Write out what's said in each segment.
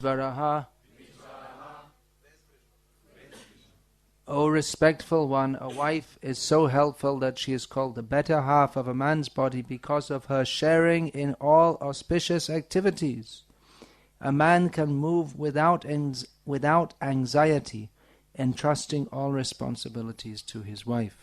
Varaha. O respectful one, a wife is so helpful that she is called the better half of a man's body because of her sharing in all auspicious activities. A man can move without anxiety, entrusting all responsibilities to his wife.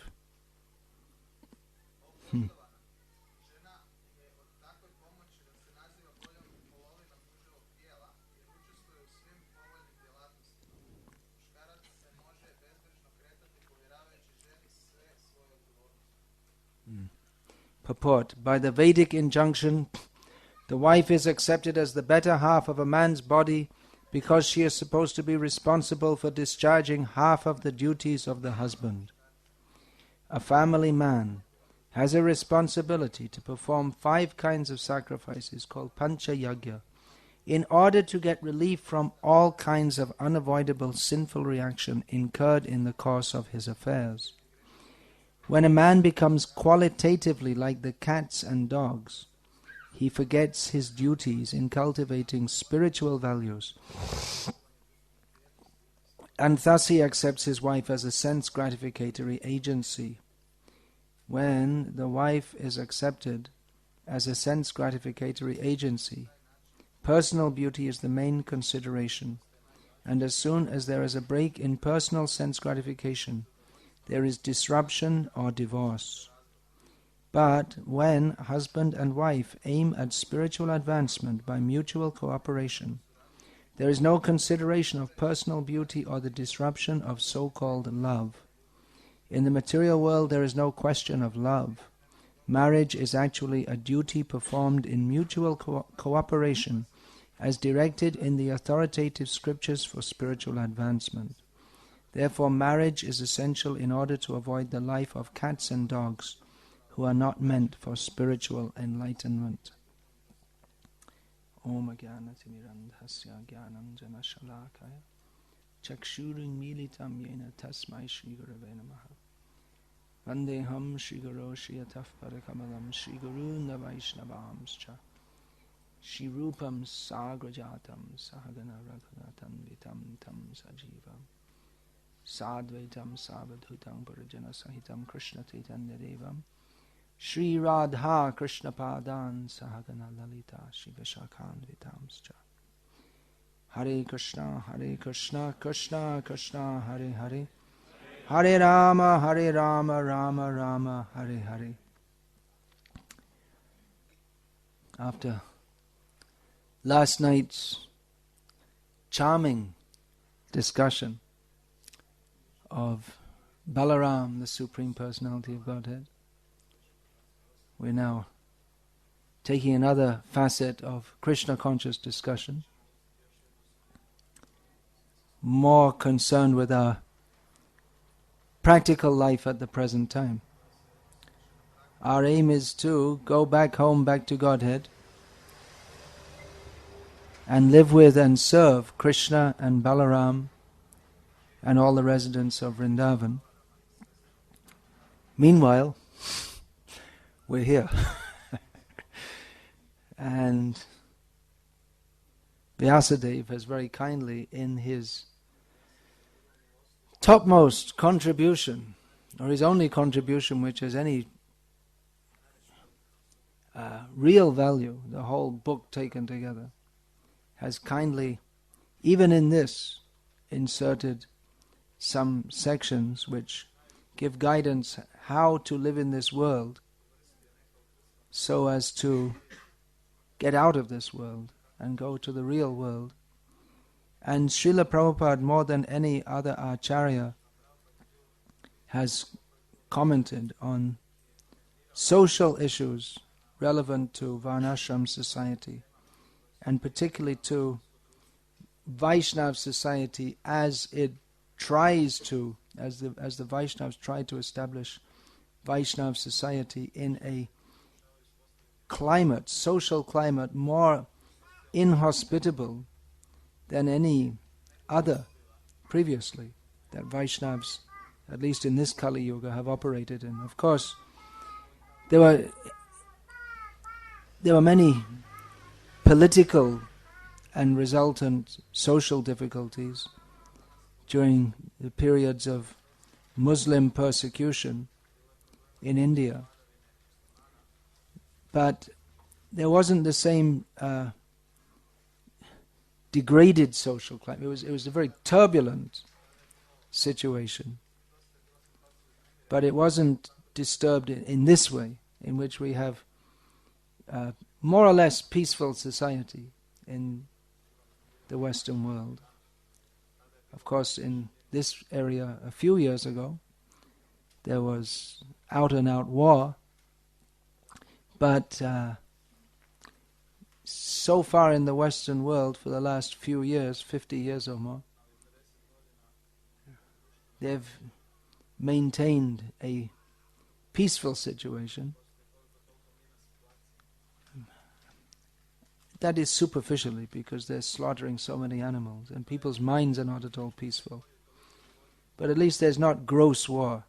Purport. By the Vedic injunction, the wife is accepted as the better half of a man's body because she is supposed to be responsible for discharging half of the duties of the husband. A family man has a responsibility to perform 5 kinds of sacrifices called Pancha Yagya in order to get relief from all kinds of unavoidable sinful reaction incurred in the course of his affairs. When a man becomes qualitatively like the cats and dogs, he forgets his duties in cultivating spiritual values, and thus he accepts his wife as a sense-gratificatory agency. When the wife is accepted as a sense-gratificatory agency, personal beauty is the main consideration, and as soon as there is a break in personal sense gratification, there is disruption or divorce. But when husband and wife aim at spiritual advancement by mutual cooperation, there is no consideration of personal beauty or the disruption of so-called love. In the material world there is no question of love. Marriage is actually a duty performed in mutual cooperation as directed in the authoritative scriptures for spiritual advancement. Therefore marriage is essential in order to avoid the life of cats and dogs who are not meant for spiritual enlightenment. Om Jnanatirandhasya Jnananjana Shalakaya Chakshurim Militam Yena Tasmai Shri Gurave Namaha Vandeham Shri Guru Shiyataf Parakamalam Shri Guru Navaishnavamscha Shri Rupam Sagrajatam Sahagana Raghunatam Vitam Tam Sajivam Sadvaitam Savadhutam Purajana Sahitam Krishna Chaitanya Devam Shri Radha Krishna Padan Sahagana Lalita Shri Vishakhan Vitamscha. Hare Krishna Krishna Krishna Hare Hare Hare Rama Rama Rama Hare Hare. After last night's charming discussion of Balaram, the Supreme Personality of Godhead, we're now taking another facet of Krishna conscious discussion, more concerned with our practical life at the present time. Our aim is to go back home, back to Godhead, and live with and serve Krishna and Balaram and all the residents of Vrindavan. Meanwhile, we're here. And Vyasadeva has very kindly, in his topmost contribution, or his only contribution which has any real value, the whole book taken together, has kindly, even in this, inserted some sections which give guidance how to live in this world so as to get out of this world and go to the real world. And Srila Prabhupada, more than any other Acharya, has commented on social issues relevant to Varnashram society, and particularly to Vaishnav society as it tries to, as the Vaishnavas try to establish Vaishnav society in a climate, social climate, more inhospitable than any other previously that Vaishnavas, at least in this Kali Yuga, have operated in. Of course, there were many political and resultant social difficulties during the periods of Muslim persecution in India. But there wasn't the same degraded social climate. It was a very turbulent situation. But it wasn't disturbed in this way, in which we have more or less peaceful society in the Western world. Of course, in this area a few years ago, there was out-and-out war, but so far in the Western world, for the last few years, 50 years or more, they've maintained a peaceful situation. That is superficially, because they're slaughtering so many animals and people's minds are not at all peaceful. But at least there's not gross war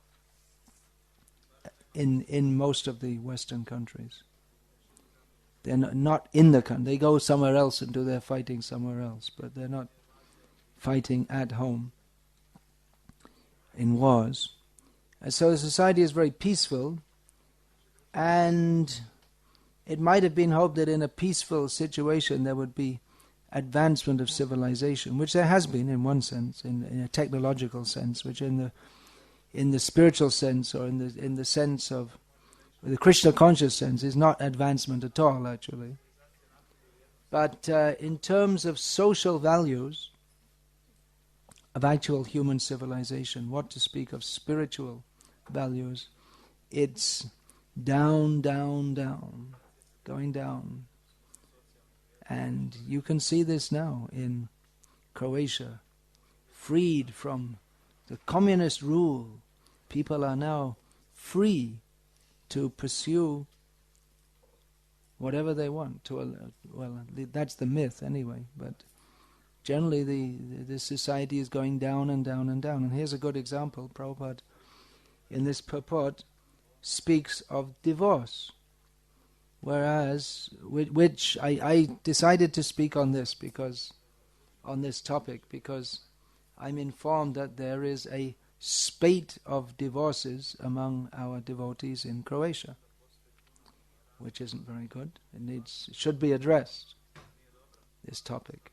in most of the Western countries. They're not in the country. They go somewhere else and do their fighting somewhere else, but they're not fighting at home in wars. And so the society is very peaceful, and it might have been hoped that in a peaceful situation there would be advancement of civilization, which there has been in one sense, in a technological sense, which in the spiritual sense, or in the sense of the Krishna conscious sense, is not advancement at all, actually. But in terms of social values of actual human civilization, what to speak of spiritual values, it's down, down, down, going down. And you can see this now in Croatia, freed from the communist rule. People are now free to pursue whatever they want. Well, that's the myth anyway, but generally the society is going down and down and down. And here's a good example. Prabhupada, in this purport, speaks of divorce, whereas, which I decided to speak on this topic, because I'm informed that there is a spate of divorces among our devotees in Croatia, which isn't very good. It should be addressed, this topic.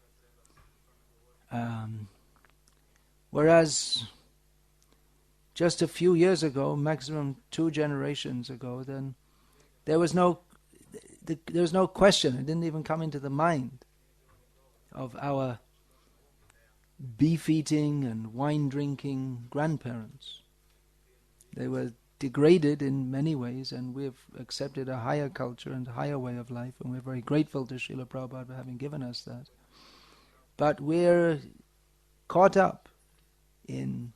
Whereas just a few years ago, maximum 2 generations ago, then there was no question. It didn't even come into the mind of our beef-eating and wine-drinking grandparents. They were degraded in many ways, and we've accepted a higher culture and a higher way of life, and we're very grateful to Srila Prabhupada for having given us that. But we're caught up in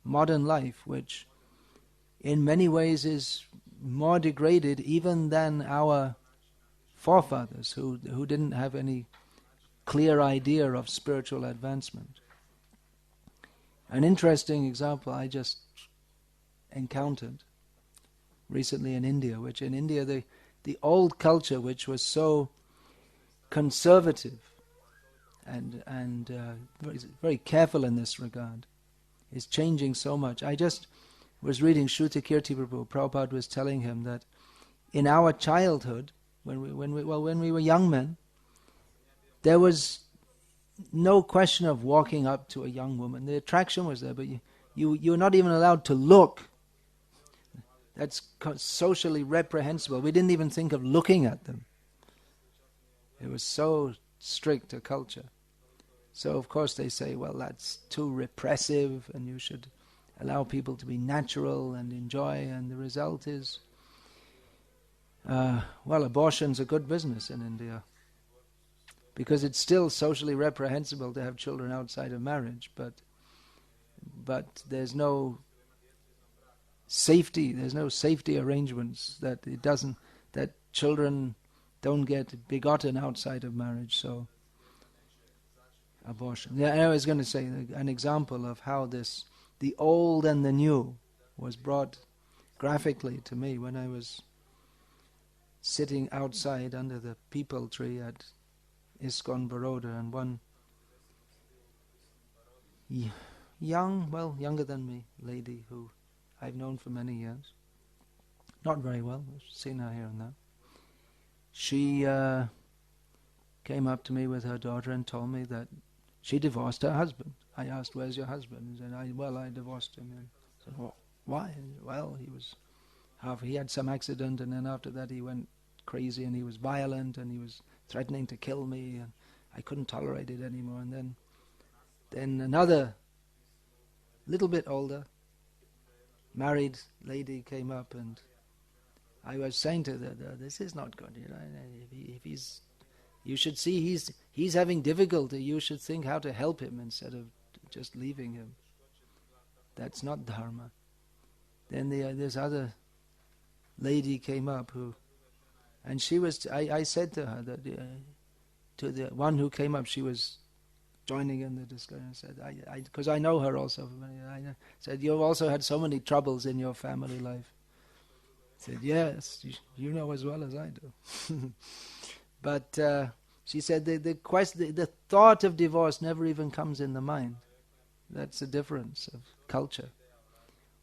modern life, which in many ways is more degraded even than our forefathers, who didn't have any clear idea of spiritual advancement. An interesting example I just encountered recently in India, which in India the old culture, which was so conservative and very careful in this regard, is changing so much. I just was reading Shruti Kirti Prabhu. Prabhupada was telling him that in our childhood, when we were young men, there was no question of walking up to a young woman. The attraction was there, but you're not even allowed to look. That's socially reprehensible. We didn't even think of looking at them. It was so strict a culture. So of course they say, well, that's too repressive, and you should allow people to be natural and enjoy, and the result is, abortion's a good business in India, because it's still socially reprehensible to have children outside of marriage, but there's no safety arrangements that children don't get begotten outside of marriage, so abortion. Yeah, I was going to say an example of how the old and the new was brought graphically to me when I was sitting outside under the peepal tree ISKCON Baroda, and one younger than me, lady who I've known for many years. Not very well, I've seen her here and there. She came up to me with her daughter and told me that she divorced her husband. I asked, "Where's your husband?" He said, I divorced him. And I said, "Well, why?" Well, he had some accident, and then after that he went crazy and he was violent and he was threatening to kill me, and I couldn't tolerate it anymore. And then another, little bit older, married lady came up, and I was saying to her, "This is not good. You should see he's having difficulty. You should think how to help him instead of just leaving him. That's not dharma." Then this other lady came up and she was. I said to her that to the one who came up, she was joining in the discussion. I said, because I know her also. I said, "You've also had so many troubles in your family life." I said, "Yes, you know as well as I do." But she said the thought of divorce never even comes in the mind. That's the difference of culture.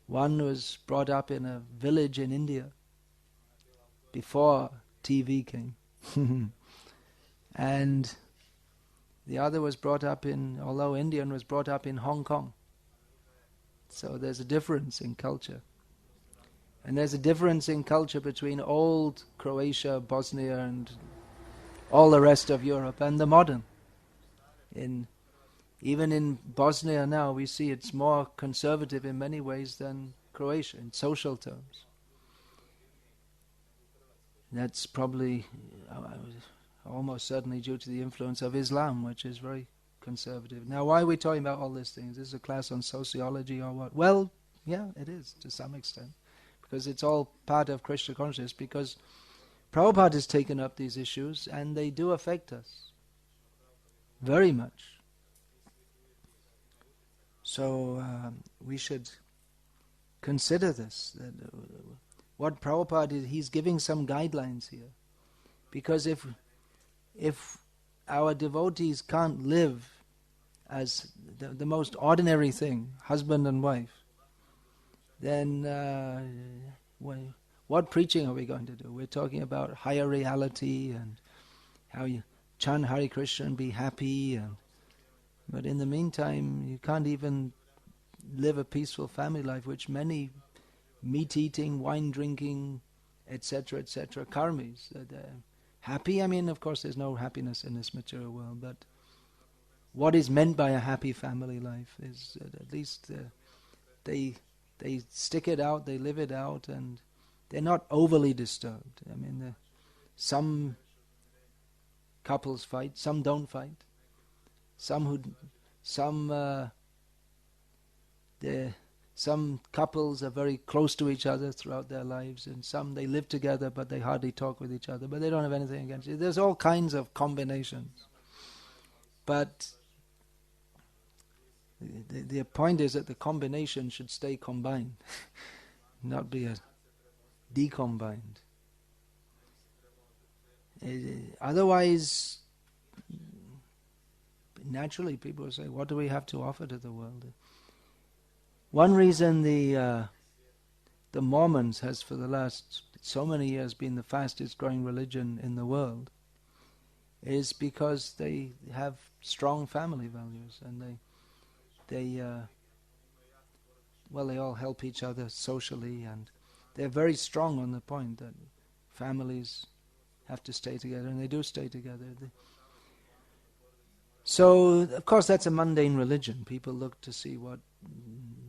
One was brought up in a village in India before TV came. And the other was brought up although Indian, was brought up in Hong Kong. So there's a difference in culture. And there's a difference in culture between old Croatia, Bosnia, and all the rest of Europe, and the modern. Even in Bosnia now, we see it's more conservative in many ways than Croatia, in social terms. That's probably almost certainly due to the influence of Islam, which is very conservative. Now, why are we talking about all these things? Is this a class on sociology or what? Well, yeah, it is, to some extent, because it's all part of Krishna consciousness, because Prabhupada has taken up these issues, and they do affect us very much. So we should consider this. That, what Prabhupada is, he's giving some guidelines here. Because if our devotees can't live as the most ordinary thing, husband and wife, then what preaching are we going to do? We're talking about higher reality and how you chant Hare Krishna and be happy, but in the meantime you can't even live a peaceful family life, which many meat-eating, wine-drinking, etc., karmis, happy. I mean, of course there's no happiness in this material world, but what is meant by a happy family life is at least they stick it out, they live it out, and they're not overly disturbed. I mean, some couples fight, some don't fight. Some couples are very close to each other throughout their lives, and some they live together but they hardly talk with each other, but they don't have anything against it. There's all kinds of combinations. But the point is that the combination should stay combined, not be decombined. Otherwise, naturally people will say, what do we have to offer to the world? One reason the Mormons has for the last so many years been the fastest growing religion in the world is because they have strong family values, and they all help each other socially, and they're very strong on the point that families have to stay together, and they do stay together. So, of course, that's a mundane religion. People look to see what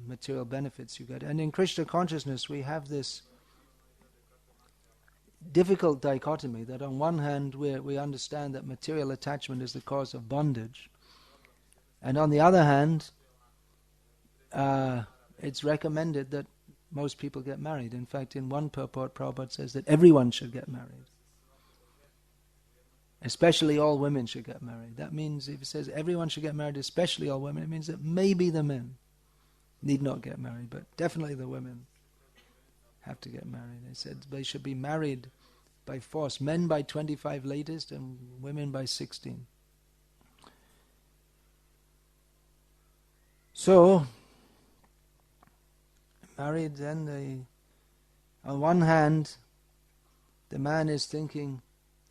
material benefits you get. And in Krishna consciousness, we have this difficult dichotomy that on one hand, we understand that material attachment is the cause of bondage. And on the other hand, it's recommended that most people get married. In fact, in one purport, Prabhupada says that everyone should get married. Especially all women should get married. That means if it says everyone should get married, especially all women, it means that maybe the men need not get married, but definitely the women have to get married. They said they should be married by force. Men by 25 latest and women by 16. So, married, then on one hand, the man is thinking,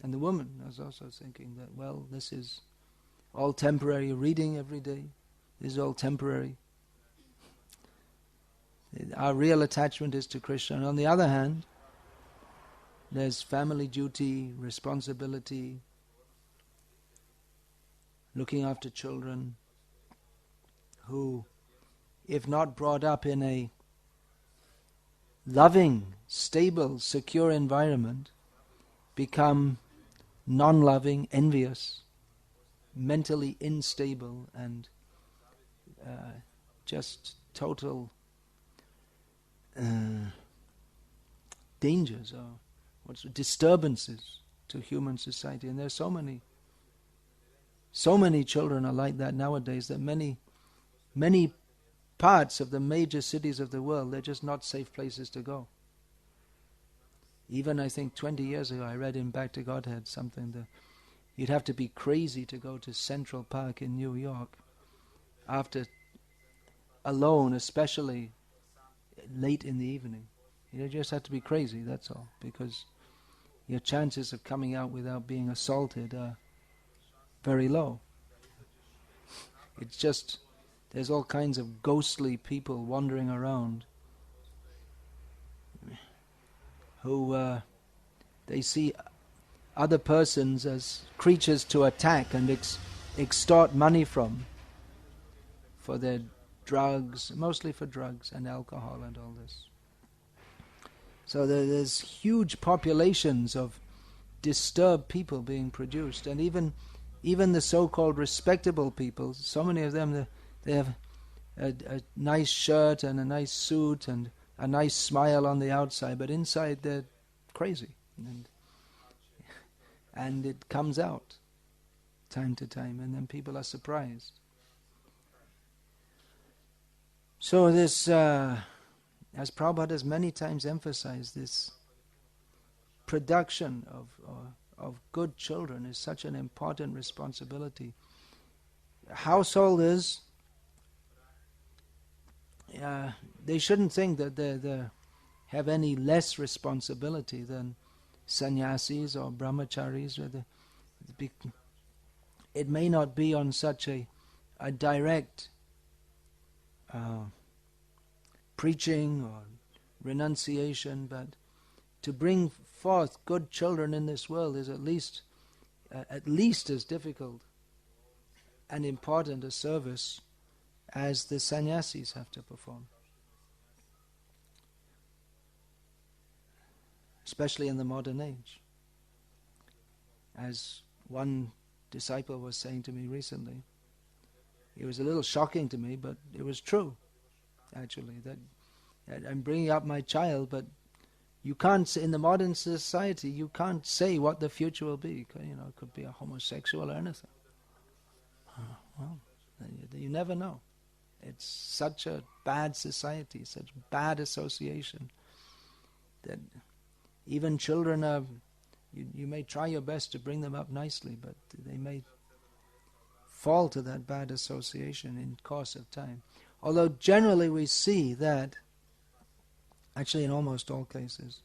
and the woman is also thinking that, well, this is all temporary, reading every day, this is all temporary. Our real attachment is to Krishna. And on the other hand, there's family duty, responsibility, looking after children who, if not brought up in a loving, stable, secure environment, become non-loving, envious, mentally unstable, and just total dangers or disturbances to human society. And there's so many children are like that nowadays, that many parts of the major cities of the world, they're just not safe places to go. Even I think 20 years ago I read in Back to Godhead something that you'd have to be crazy to go to Central Park in New York alone, especially late in the evening. You just have to be crazy, that's all, because your chances of coming out without being assaulted are very low. It's just, there's all kinds of ghostly people wandering around who they see other persons as creatures to attack and extort money from for their drugs, mostly for drugs and alcohol and all this. So there's huge populations of disturbed people being produced, and even the so-called respectable people, so many of them, they have a nice shirt and a nice suit and a nice smile on the outside, but inside they're crazy. And it comes out time to time, and then people are surprised. So this, as Prabhupada has many times emphasized, this production of good children is such an important responsibility. Householders, they shouldn't think that they have any less responsibility than sannyasis or brahmacharis. It may not be on such a direct preaching or renunciation, but to bring forth good children in this world is at least as difficult and important a service as the sannyasis have to perform, especially in the modern age. As one disciple was saying to me recently, it was a little shocking to me, but it was true, actually, that I'm bringing up my child, but you can't say, in the modern society, you can't say what the future will be. You know, it could be a homosexual or anything. Well, you never know. It's such a bad society, such bad association, that even children are, you may try your best to bring them up nicely, but they may fall to that bad association in course of time. Although generally we see that, actually in almost all cases,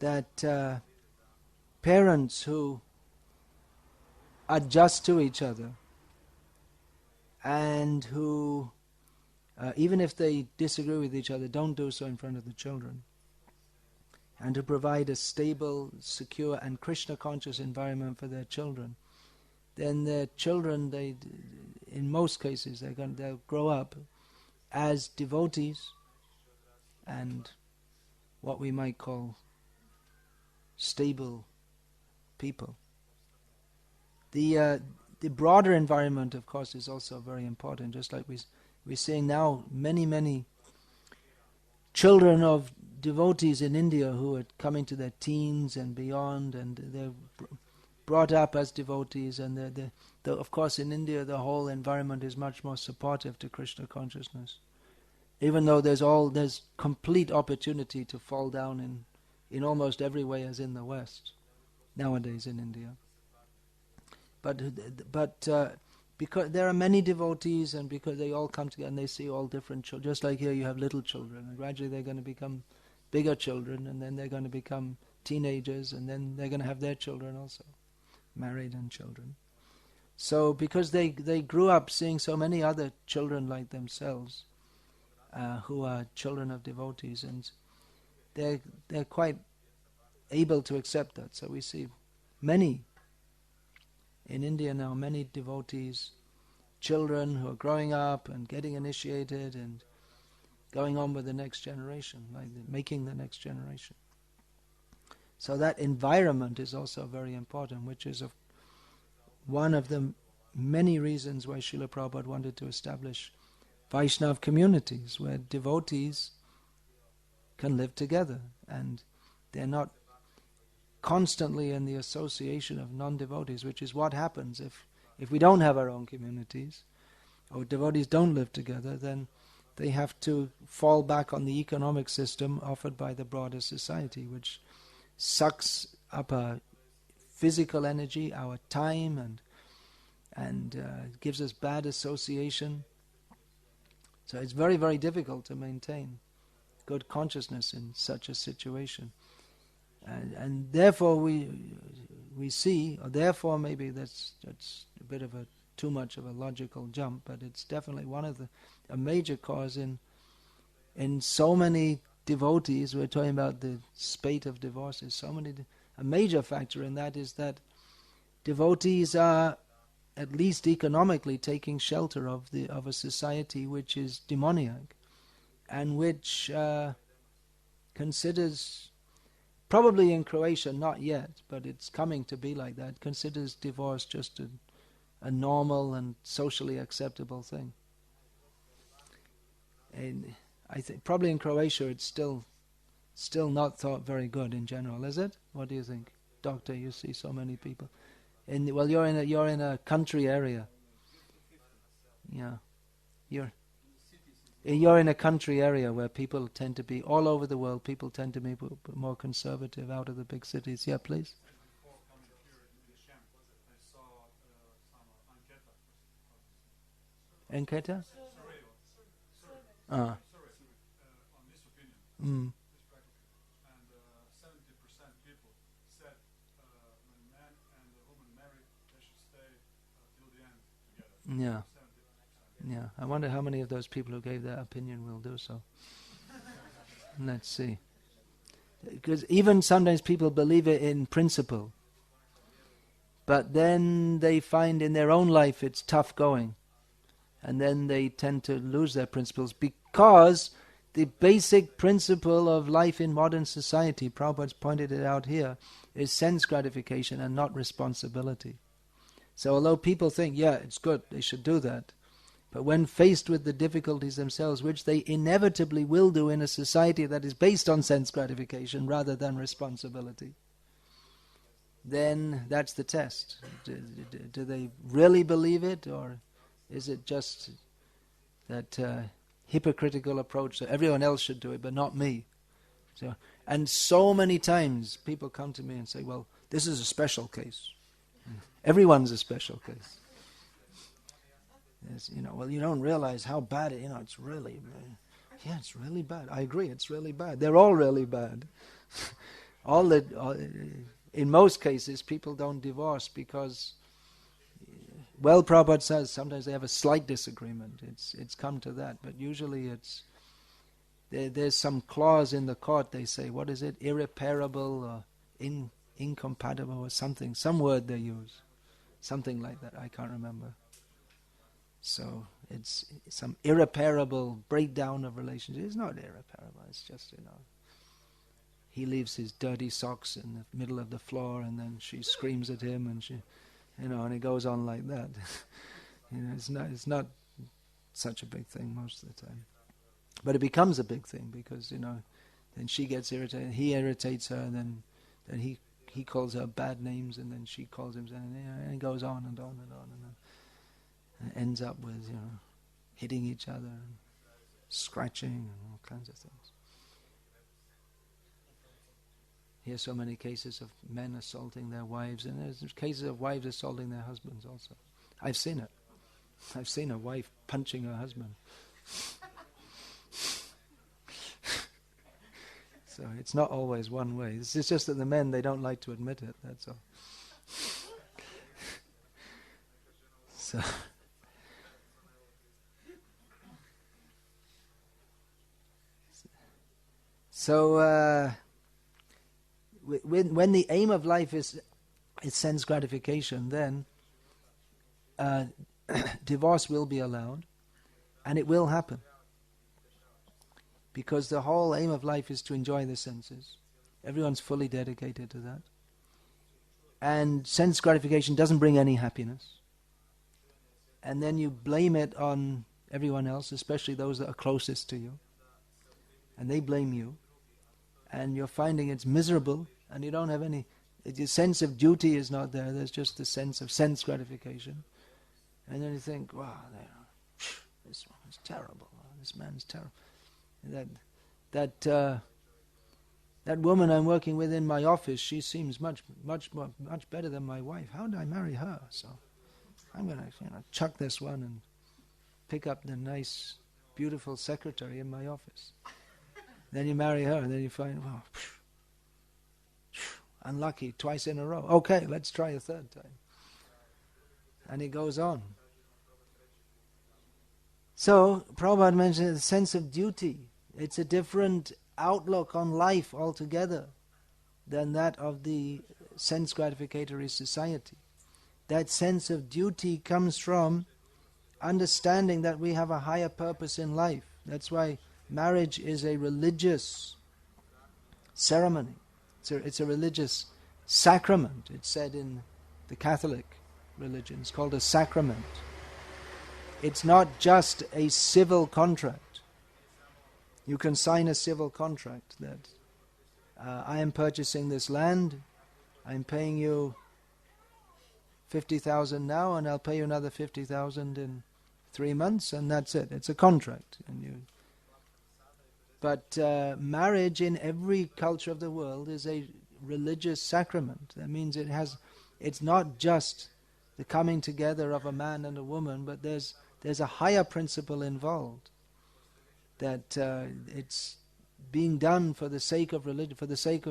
that parents who adjust to each other and who, even if they disagree with each other, don't do so in front of the children, and to provide a stable, secure and Krishna-conscious environment for their children, then their children, in most cases, they'll grow up as devotees and what we might call stable people. The broader environment, of course, is also very important. Just like we're seeing now, many children of devotees in India who are coming to their teens and beyond, and they're brought up as devotees, and of course in India the whole environment is much more supportive to Krishna consciousness, even though there's complete opportunity to fall down in almost every way as in the West nowadays in India. But because there are many devotees, and because they all come together and they see all different children. Just like here, you have little children, and gradually they're going to become bigger children, and then they're going to become teenagers, and then they're going to have their children also, married and children. So because they grew up seeing so many other children like themselves, who are children of devotees, and they're quite able to accept that. So we see many in India now, many devotees, children who are growing up and getting initiated and going on with the next generation, making the next generation. So that environment is also very important, which is one of the many reasons why Srila Prabhupada wanted to establish Vaishnava communities, where devotees can live together and they're not constantly in the association of non-devotees, which is what happens if we don't have our own communities, or devotees don't live together. Then they have to fall back on the economic system offered by the broader society, which sucks up our physical energy, our time, and gives us bad association. So it's very, very difficult to maintain good consciousness in such a situation. And therefore we see, or therefore maybe that's a bit of too much of a logical jump, but it's definitely one of a major cause in so many devotees. We're talking about the spate of divorces. A major factor in that is that devotees are, at least economically, taking shelter of a society which is demoniac, and which considers, probably in Croatia not yet, but it's coming to be like that, considers divorce just a normal and socially acceptable thing. And I think probably in Croatia it's still not thought very good in general, is it? What do you think, Doctor? You see so many people. You're in a country area. Yeah, you're in a country area where people tend to be, all over the world, people tend to be more conservative out of the big cities. Yeah, please. Enketa? Ah. Mm. Yeah. Yeah. I wonder how many of those people who gave that opinion will do so. Let's see. Because even sometimes people believe it in principle, but then they find in their own life it's tough going, and then they tend to lose their principles, because the basic principle of life in modern society, Prabhupada's pointed it out here, is sense gratification and not responsibility. So although people think, yeah, it's good, they should do that, but when faced with the difficulties themselves, which they inevitably will do in a society that is based on sense gratification rather than responsibility, then that's the test. Do they really believe it, or is it just that hypocritical approach that everyone else should do it but not me? And so many times people come to me and say, well, this is a special case. Everyone's a special case. Yes, well, you don't realize how bad it's really. Yeah, it's really bad. I agree, it's really bad. They're all really bad. In most cases, people don't divorce because, well, Prabhupada says sometimes they have a slight disagreement. It's come to that, but usually there's some clause in the court. They say, what is it, irreparable or incompatible or something. Some word they use, something like that. I can't remember. So it's some irreparable breakdown of relationship. It's not irreparable. It's just, he leaves his dirty socks in the middle of the floor, and then she screams at him, and and it goes on like that. It's not such a big thing most of the time, but it becomes a big thing because then she gets irritated. He irritates her, and then he calls her bad names, and then she calls him, and it goes on and on and on and on. And it ends up with hitting each other, and scratching, and all kinds of things. Here's so many cases of men assaulting their wives, and there's cases of wives assaulting their husbands also. I've seen it. I've seen a wife punching her husband. So it's not always one way. It's just that the men, they don't like to admit it, that's all. So when the aim of life is sense gratification, then divorce will be allowed, and it will happen. Because the whole aim of life is to enjoy the senses. Everyone's fully dedicated to that. And sense gratification doesn't bring any happiness. And then you blame it on everyone else, especially those that are closest to you. And they blame you. And you're finding it's miserable, and you don't have any... Your sense of duty is not there. There's just the sense of sense gratification. And then you think, wow, this one is terrible. This man's terrible. That woman I'm working with in my office, she seems much better than my wife. How did I marry her? So I'm going to chuck this one and pick up the nice, beautiful secretary in my office. Then you marry her, and then you find, well, unlucky, twice in a row. Okay, let's try a third time. And it goes on. So, Prabhupada mentioned the sense of duty. It's a different outlook on life altogether than that of the sense gratificatory society. That sense of duty comes from understanding that we have a higher purpose in life. That's why marriage is a religious ceremony. It's a religious sacrament. It's said in the Catholic religion. It's called a sacrament. It's not just a civil contract. You can sign a civil contract that I am purchasing this land, I'm paying you 50,000 now, and I'll pay you another 50,000 in 3 months, and that's it. It's a contract. But marriage in every culture of the world is a religious sacrament. That means it's not just the coming together of a man and a woman, but there's a higher principle involved, that it's being done for the sake of religion, for the sake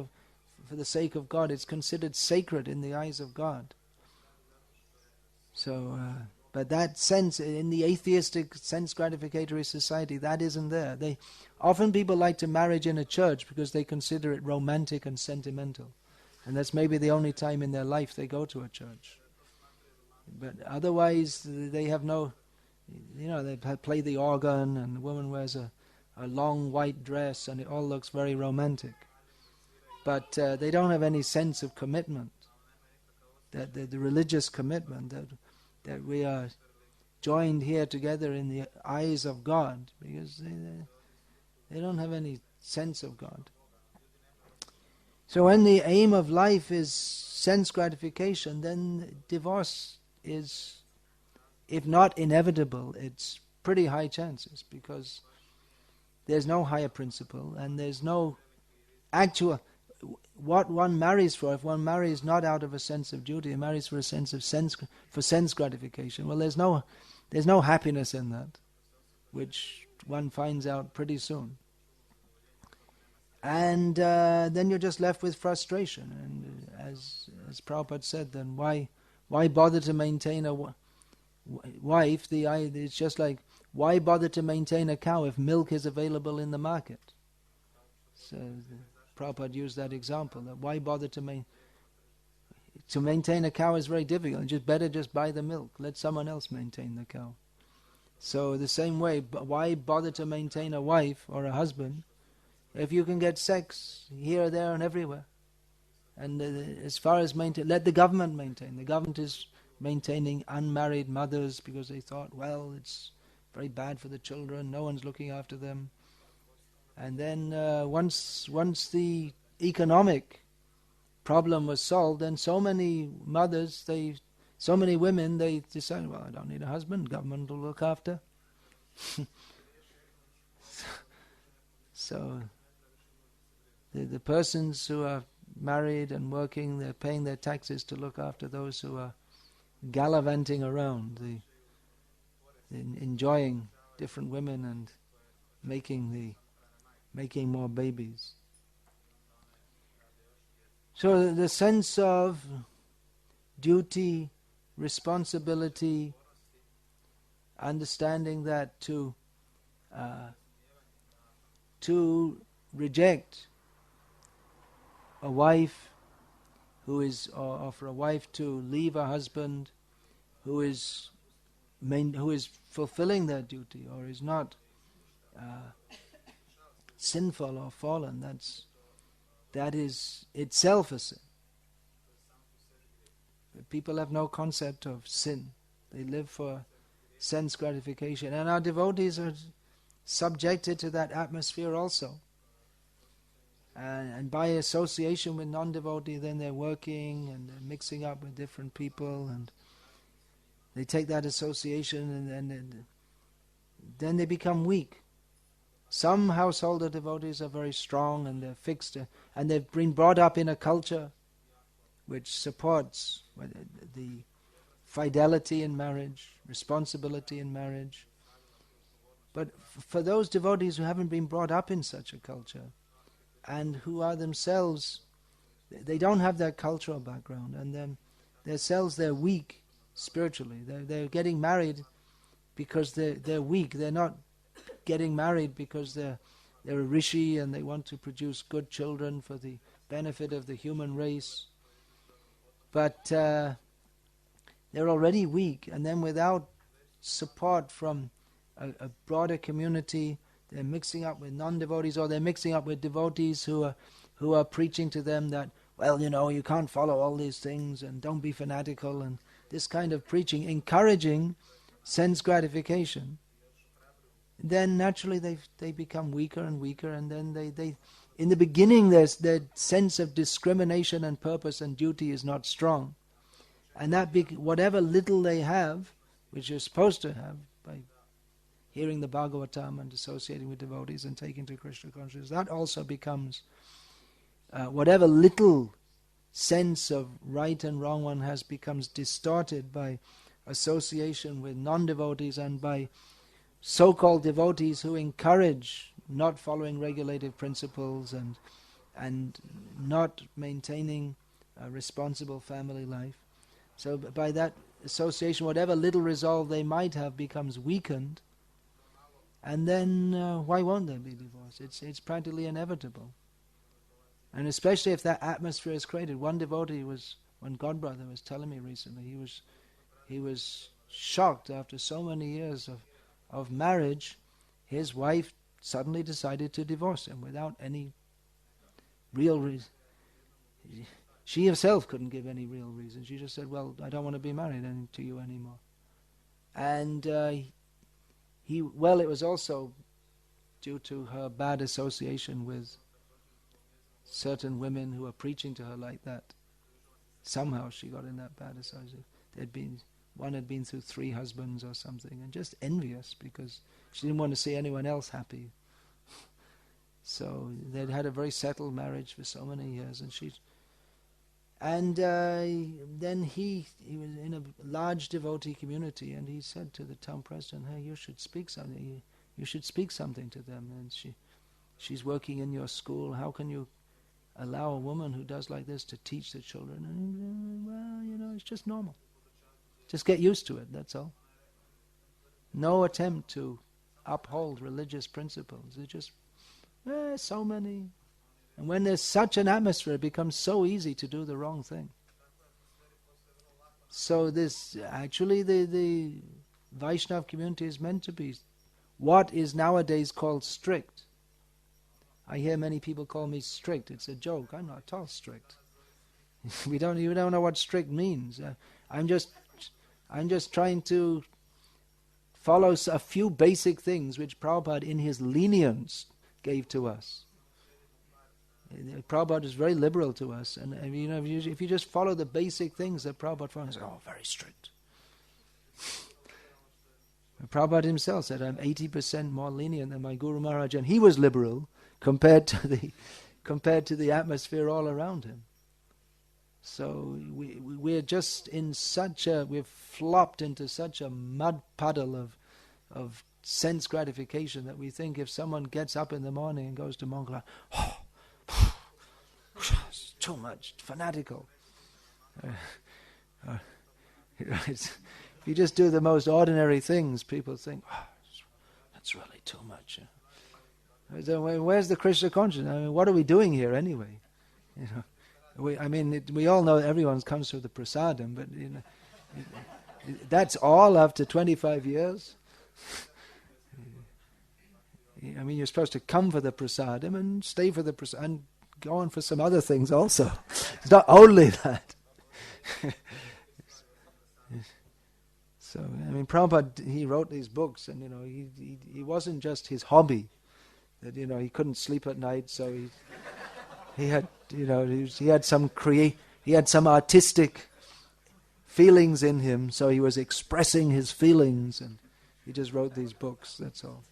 of God. It's considered sacred in the eyes of God. So, but that sense in the atheistic sense gratificatory society, that isn't there. Often people like to marriage in a church because they consider it romantic and sentimental, and that's maybe the only time in their life they go to a church. But otherwise, they have no. They play the organ, and the woman wears a long white dress, and it all looks very romantic. But they don't have any sense of commitment, that the religious commitment, that we are joined here together in the eyes of God, because they don't have any sense of God. So when the aim of life is sense gratification, then divorce is, if not inevitable, it's pretty high chances, because there's no higher principle, and there's no actual, what one marries for. If one marries not out of a sense of duty, and marries for a sense of sense gratification, well, there's no happiness in that, which one finds out pretty soon. And then you're just left with frustration. And as Prabhupada said, then why bother to maintain a wife? It's just like, why bother to maintain a cow if milk is available in the market? So Prabhupada used that example, that why bother to maintain a cow is very difficult. Better just buy the milk. Let someone else maintain the cow. So the same way, why bother to maintain a wife or a husband if you can get sex here, there, and everywhere? And as far as let the government maintain. The government is maintaining unmarried mothers because they thought, well, it's very bad for the children, no one's looking after them. And then once the economic problem was solved, then so many mothers, so many women, they decided, well, I don't need a husband, government will look after. So the persons who are married and working, they're paying their taxes to look after those who are gallivanting around. enjoying different women and making more babies. So the sense of duty, responsibility, understanding that to reject a wife who is, or for a wife to leave a husband who is fulfilling their duty or is not sinful or fallen, that is itself a sin. People have no concept of sin. They live for sense gratification. And our devotees are subjected to that atmosphere also. And by association with non-devotee, then they're working and they're mixing up with different people, and they take that association and then they become weak. Some householder devotees are very strong and they're fixed, and they've been brought up in a culture which supports the fidelity in marriage, responsibility in marriage. But for those devotees who haven't been brought up in such a culture and who are themselves, they don't have that cultural background, and themselves they're weak spiritually. They're getting married because they're weak. They're not getting married because they're a rishi and they want to produce good children for the benefit of the human race. But they're already weak, and then without support from a broader community, they're mixing up with non-devotees, or they're mixing up with devotees who are preaching to them that, well, you can't follow all these things and don't be fanatical, and this kind of preaching, encouraging sense gratification. Then naturally they become weaker and weaker, and then they in the beginning their sense of discrimination and purpose and duty is not strong, and that whatever little they have, which you're supposed to have by hearing the Bhagavatam and associating with devotees and taking to Krishna consciousness, that also becomes whatever little sense of right and wrong one has becomes distorted by association with non-devotees and by so-called devotees who encourage not following regulative principles and not maintaining a responsible family life. So by that association, whatever little resolve they might have becomes weakened, and then why won't there be divorce? It's practically inevitable. And especially if that atmosphere is created. One devotee one godbrother was telling me recently, he was shocked after so many years of marriage, his wife suddenly decided to divorce him without any real reason. She herself couldn't give any real reason. She just said, well, I don't want to be married to you anymore. And it was also due to her bad association with certain women who were preaching to her like that. Somehow she got in that bad association. One had been through 3 husbands or something, and just envious because she didn't want to see anyone else happy. So they'd had a very settled marriage for so many years, and then he was in a large devotee community, and he said to the town president, "Hey, you should speak something. You should speak something to them. And she's working in your school. How can you allow a woman who does like this to teach the children?" And he said, well, it's just normal. Just get used to it, that's all. No attempt to uphold religious principles. It's just, so many. And when there's such an atmosphere, it becomes so easy to do the wrong thing. So the Vaishnava community is meant to be what is nowadays called strict. I hear many people call me strict. It's a joke. I'm not at all strict. We don't know what strict means. I'm just trying to follow a few basic things which Prabhupada in his lenience gave to us. Prabhupada is very liberal to us, and if you just follow the basic things that Prabhupada found, very strict. Prabhupada himself said, I'm 80% more lenient than my Guru Maharaj, and he was liberal compared to the atmosphere all around him. So we're just we've flopped into such a mud puddle of sense gratification that we think if someone gets up in the morning and goes to Mongla, it's too much, fanatical. If you just do the most ordinary things, people think, that's really too much. Where's the Krishna consciousness? I mean, what are we doing here anyway? We all know everyone comes for the prasadam, but that's all after 25 years. I mean, you're supposed to come for the prasadam and stay for the prasadam and go on for some other things also. It's not only that. So, I mean, Prabhupada, he wrote these books, and he wasn't just his hobby. That he couldn't sleep at night, so he had he had some artistic feelings in him, so he was expressing his feelings, and he just wrote these books. That's all.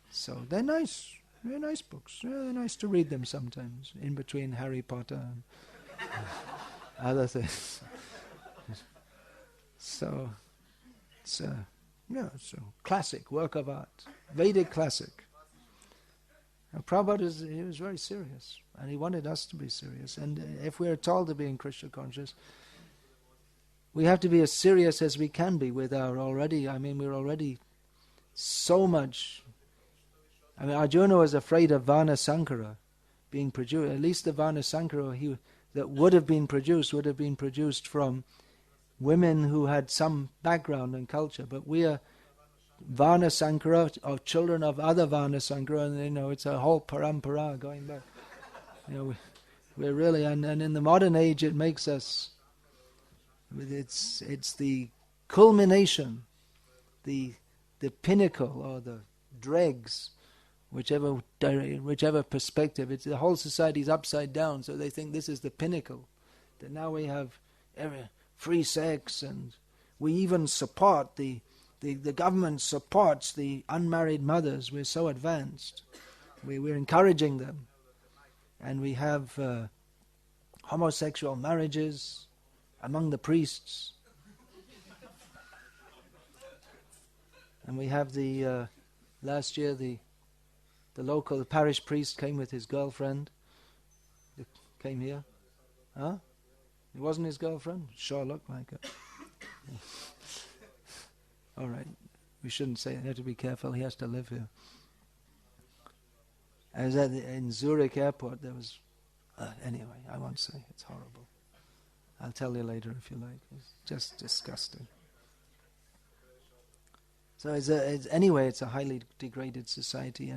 So they're nice books. Yeah, they're nice to read them sometimes in between Harry Potter and other things. So it's a classic work of art, Vedic classic. Now, Prabhupada he was very serious, and he wanted us to be serious. And if we are told to be in Krishna conscious, we have to be as serious as we can be with our already. I mean, we're already so much. I mean, Arjuna was afraid of Varna Sankara being produced. At least the Varna Sankara that would have been produced from women who had some background and culture. But we are Varna Sankara, or children of other Varna Sankara, and it's a whole parampara going back. We're really, and in the modern age, it makes us. It's the culmination, the pinnacle, or the dregs, whichever perspective. It's the whole society's upside down, so they think this is the pinnacle. That now we have free sex, and we even support the government supports the unmarried mothers. We're so advanced. We're encouraging them. And we have homosexual marriages among the priests. And we have last year the local parish priest came with his girlfriend. Came here. Huh? It wasn't his girlfriend? Sure looked like it. All right, we shouldn't say it. You have to be careful. He has to live here. I was in Zurich airport. There was, anyway, I won't say. It's horrible. I'll tell you later if you like. It's just disgusting. So anyway, it's a highly degraded society,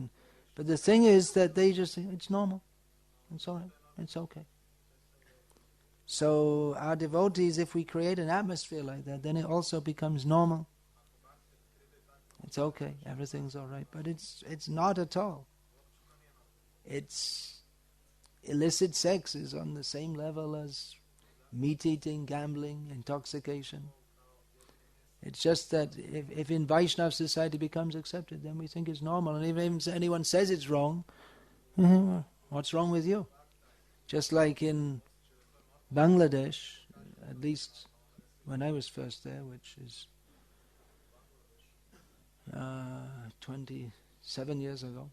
but the thing is that they just think it's normal. It's all right. It's okay. So our devotees, if we create an atmosphere like that, then it also becomes normal. It's okay, everything's all right, but it's not at all. It's illicit sex is on the same level as meat eating, gambling, intoxication. It's just that if in Vaishnava society becomes accepted, then we think it's normal. And if anyone says it's wrong, what's wrong with you? Just like in Bangladesh, at least when I was first there, which is 27 years ago.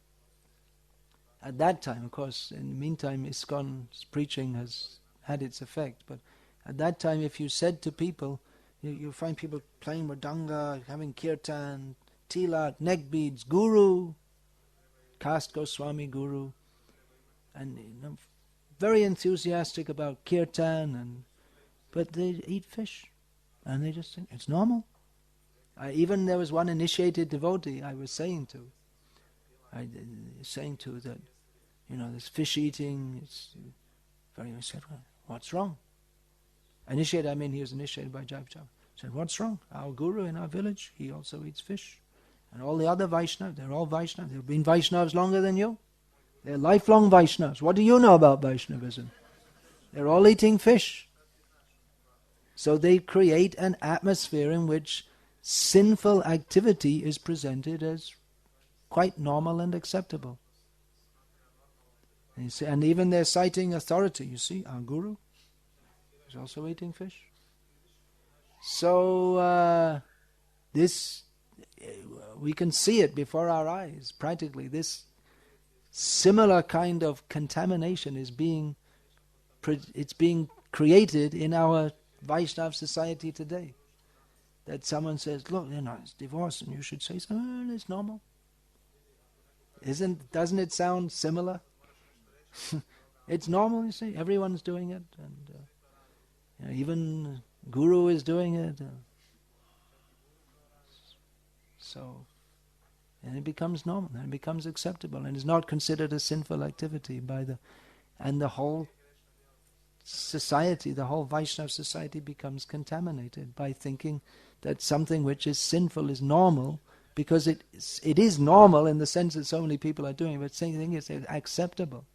At that time, of course, in the meantime, ISKCON's preaching has had its effect. But at that time, if you said to people, you find people playing mridanga, having kirtan, tilak, neck beads, guru, caste Goswami guru, and very enthusiastic about kirtan, but they eat fish, and they just think it's normal. Even there was one initiated devotee I was saying to that, this fish eating, it's very. I said, well, what's wrong? Initiated, he was initiated by Jai Prabhupada. I said, what's wrong? Our guru in our village, he also eats fish. And all the other Vaishnavas, they're all Vaishnavas. They've been Vaishnavas longer than you. They're lifelong Vaishnavas. What do you know about Vaishnavism? They're all eating fish. So they create an atmosphere in which sinful activity is presented as quite normal and acceptable. And even they're citing authority. You see, our guru is also eating fish. So this we can see it before our eyes, practically. This similar kind of contamination is being created in our Vaishnava society today. That someone says, look, it's divorce, and you should say, it's normal. Doesn't it sound similar? It's normal, you see. Everyone's doing it, and even Guru is doing it. And it becomes normal, and it becomes acceptable, and is not considered a sinful activity and the whole society, the whole Vaishnava society becomes contaminated by thinking that something which is sinful is normal, because it is normal in the sense that so many people are doing it, but same thing is acceptable.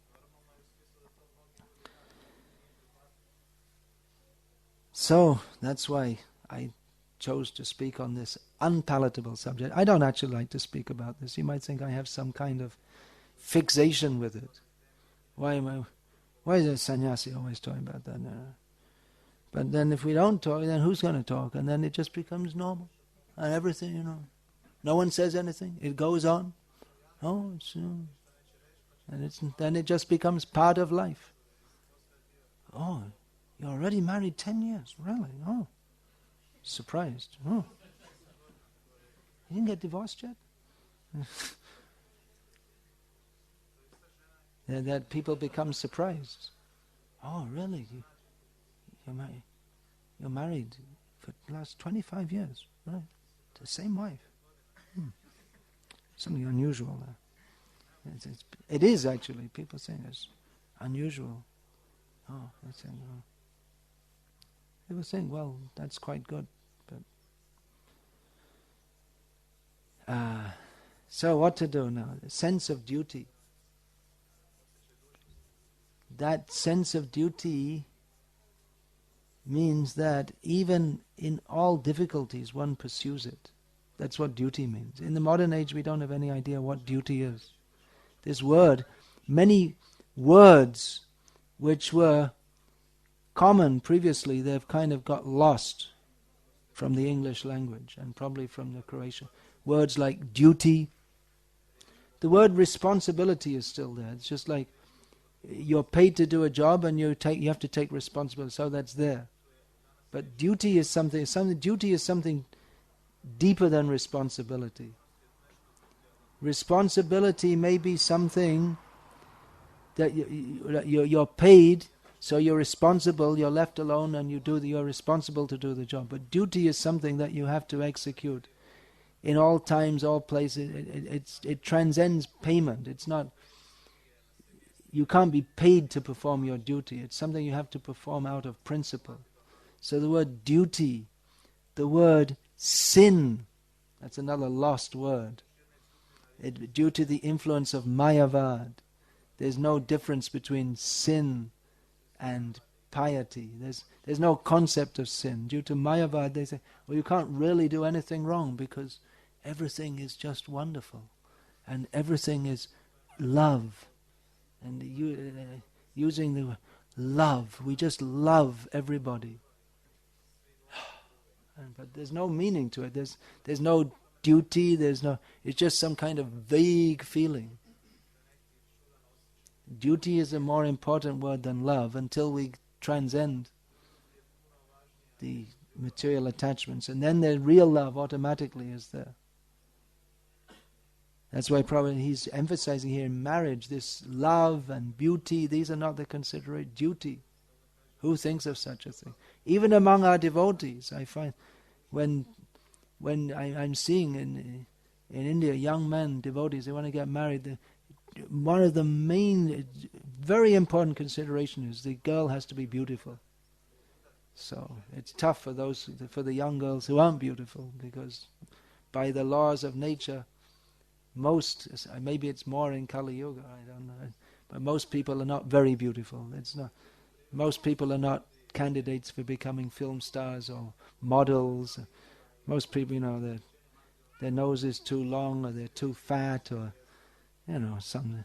So that's why I chose to speak on this unpalatable subject. I don't actually like to speak about this. You might think I have some kind of fixation with it. Why is a sannyasi always talking about that? No. But then if we don't talk, then who's going to talk? And then it just becomes normal. And everything, no one says anything. It goes on. And then it just becomes part of life. Oh, you're already married 10 years. Really? Oh. Surprised. Oh. You didn't get divorced yet? That people become surprised. Oh, really? You're married for the last 25 years, right? To the same wife. Something unusual there. It is actually. People saying it's unusual. Oh, they're saying, oh. People saying, well, that's quite good. But so what to do now? The sense of duty. That sense of duty means that even in all difficulties one pursues it. That's what duty means. In the modern age we don't have any idea what duty is. This word, many words which were common previously, they've kind of got lost from the English language and probably from the Croatian. Words like duty. The word responsibility is still there. It's just like you're paid to do a job and you have to take responsibility, so that's there. But duty is something deeper than responsibility. Responsibility may be something that you're paid, so you're responsible, you're left alone, and you're responsible to do the job. But duty is something that you have to execute in all times, all places. It transcends payment. It's not. You can't be paid to perform your duty. It's something you have to perform out of principle. So the word duty, the word sin, that's another lost word. Due to the influence of Mayavad, there's no difference between sin and piety. There's no concept of sin. Due to Mayavad, they say, well, you can't really do anything wrong because everything is just wonderful. And everything is love. And using the love, we just love everybody. But there's no meaning to it. There's no duty. It's just some kind of vague feeling. Duty is a more important word than love until we transcend the material attachments, and then the real love automatically is there. That's why probably he's emphasizing here in marriage, this love and beauty, these are not the considerate duty. Who thinks of such a thing? Even among our devotees, I find when I'm seeing in India, young men, devotees, they want to get married, one of the main, very important consideration is the girl has to be beautiful. So it's tough for the young girls who aren't beautiful, because by the laws of nature, maybe it's more in Kali Yuga, I don't know, but most people are not very beautiful. Most people are not candidates for becoming film stars or models. Most people, their nose is too long, or they're too fat, or something.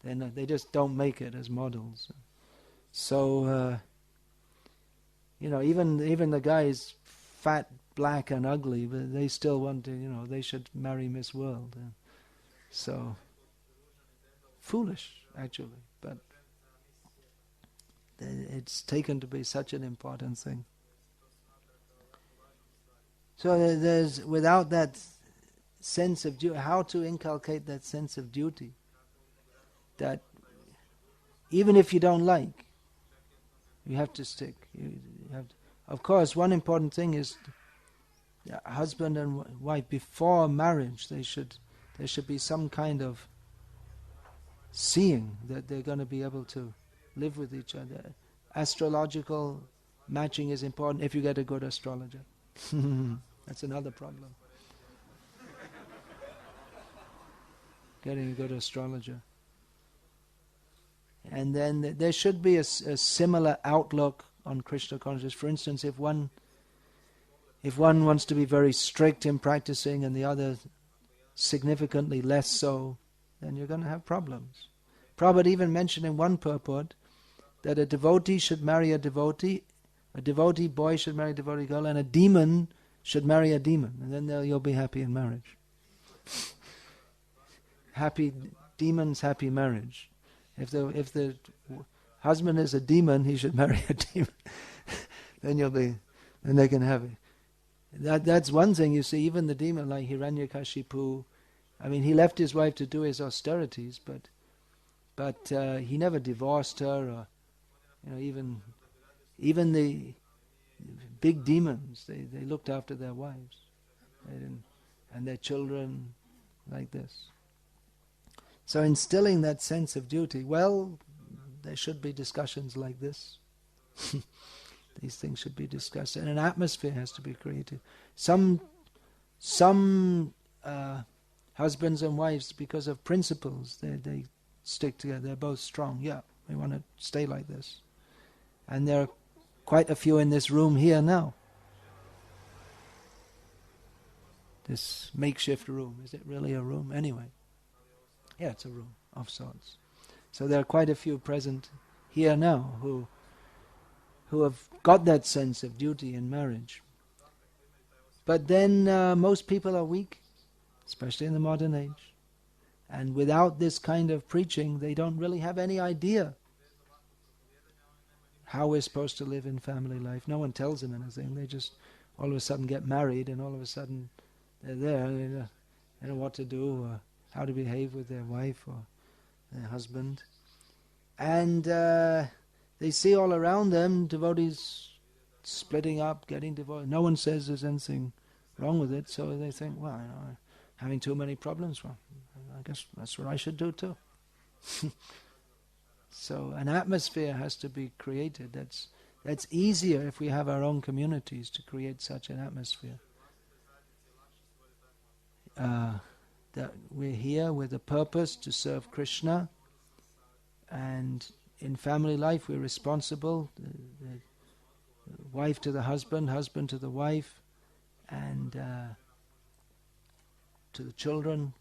They just don't make it as models. So even the guys, fat black and ugly, but they still want to, they should marry Miss World. So, foolish, actually, but it's taken to be such an important thing. So there's, without that sense of duty, how to inculcate that sense of duty, that even if you don't like, you have to stick. You have to. Of course, one important thing is husband and wife, before marriage, there should be some kind of seeing that they're going to be able to live with each other. Astrological matching is important if you get a good astrologer. That's another problem. Getting a good astrologer. And then there should be a similar outlook on Krishna consciousness. For instance, if one wants to be very strict in practicing and the other significantly less so, then you're going to have problems. Prabhupada even mentioned in one purport that a devotee should marry a devotee boy should marry a devotee girl, and a demon should marry a demon, and then you'll be happy in marriage. Happy demons, happy marriage. If the husband is a demon, he should marry a demon. then they can have it. That's one thing, you see. Even the demon, like Hiranyakashipu, I mean, he left his wife to do his austerities, but he never divorced her, or even the big demons, they looked after their wives, and their children, like this. So instilling that sense of duty, well, there should be discussions like this. These things should be discussed, and an atmosphere has to be created. Some husbands and wives, because of principles, they stick together. They're both strong. Yeah, we want to stay like this. And there are quite a few in this room here now. This makeshift room. Is it really a room? Anyway. Yeah, it's a room of sorts. So there are quite a few present here now who have got that sense of duty in marriage. But then most people are weak, especially in the modern age. And without this kind of preaching, they don't really have any idea how we're supposed to live in family life. No one tells them anything. They just all of a sudden get married, and all of a sudden they're there. They don't know what to do, or how to behave with their wife or their husband. And they see all around them devotees splitting up, getting divorced. No one says there's anything wrong with it, so they think, well, having too many problems, well, I guess that's what I should do too. So an atmosphere has to be created. That's easier if we have our own communities to create such an atmosphere. That we're here with a purpose to serve Krishna, and in family life we're responsible, the wife to the husband to the wife, and to the children,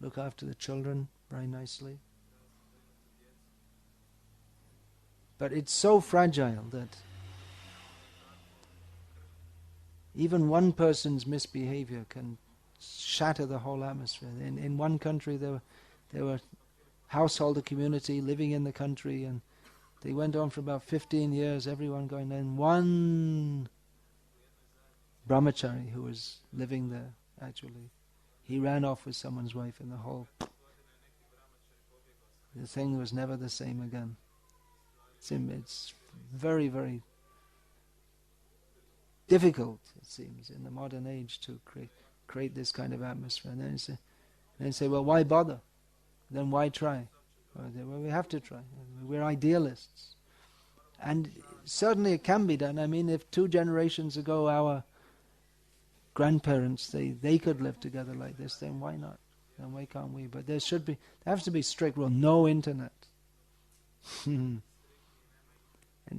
look after the children very nicely. But it's so fragile that even one person's misbehavior can shatter the whole atmosphere. In one country there were householder community living in the country, and they went on for about 15 years, everyone going in. One brahmachari who was living there, actually, he ran off with someone's wife, and the thing was never the same again. It's very, very difficult, it seems, in the modern age to create this kind of atmosphere. And then you say, well, why bother? Then why try? Well, we have to try. We're idealists. And certainly it can be done. I mean, if 2 generations ago our grandparents, they could live together like this, then why not? Then why can't we? But there has to be strict rule. No internet. And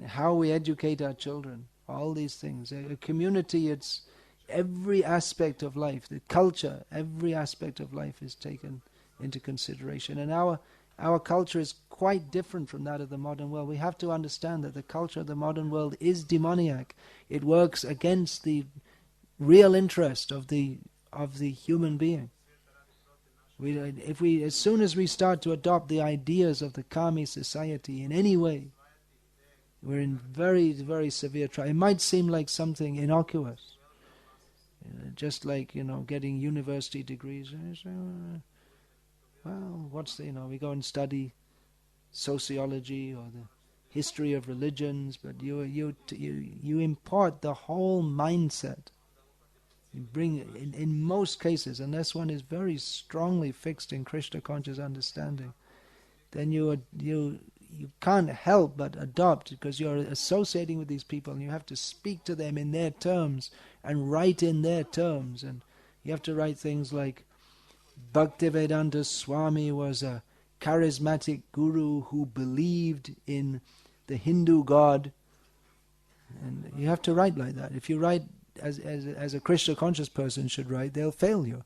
how we educate our children, all these things. A community, it's every aspect of life, the culture, every aspect of life is taken into consideration. And our culture is quite different from that of the modern world. We have to understand that the culture of the modern world is demoniac. It works against the real interest of the human being. As soon as we start to adopt the ideas of the Kami society in any way, we're in very, very severe trouble. It might seem like something innocuous, just like getting university degrees. Well, we go and study sociology or the history of religions, but you impart the whole mindset. You bring in most cases, unless one is very strongly fixed in Krishna conscious understanding, then you can't help but adopt, because you're associating with these people and you have to speak to them in their terms and write in their terms, and you have to write things like Bhaktivedanta Swami was a charismatic guru who believed in the Hindu god, and you have to write like that. If you write as a Krishna conscious person should write, they'll fail you.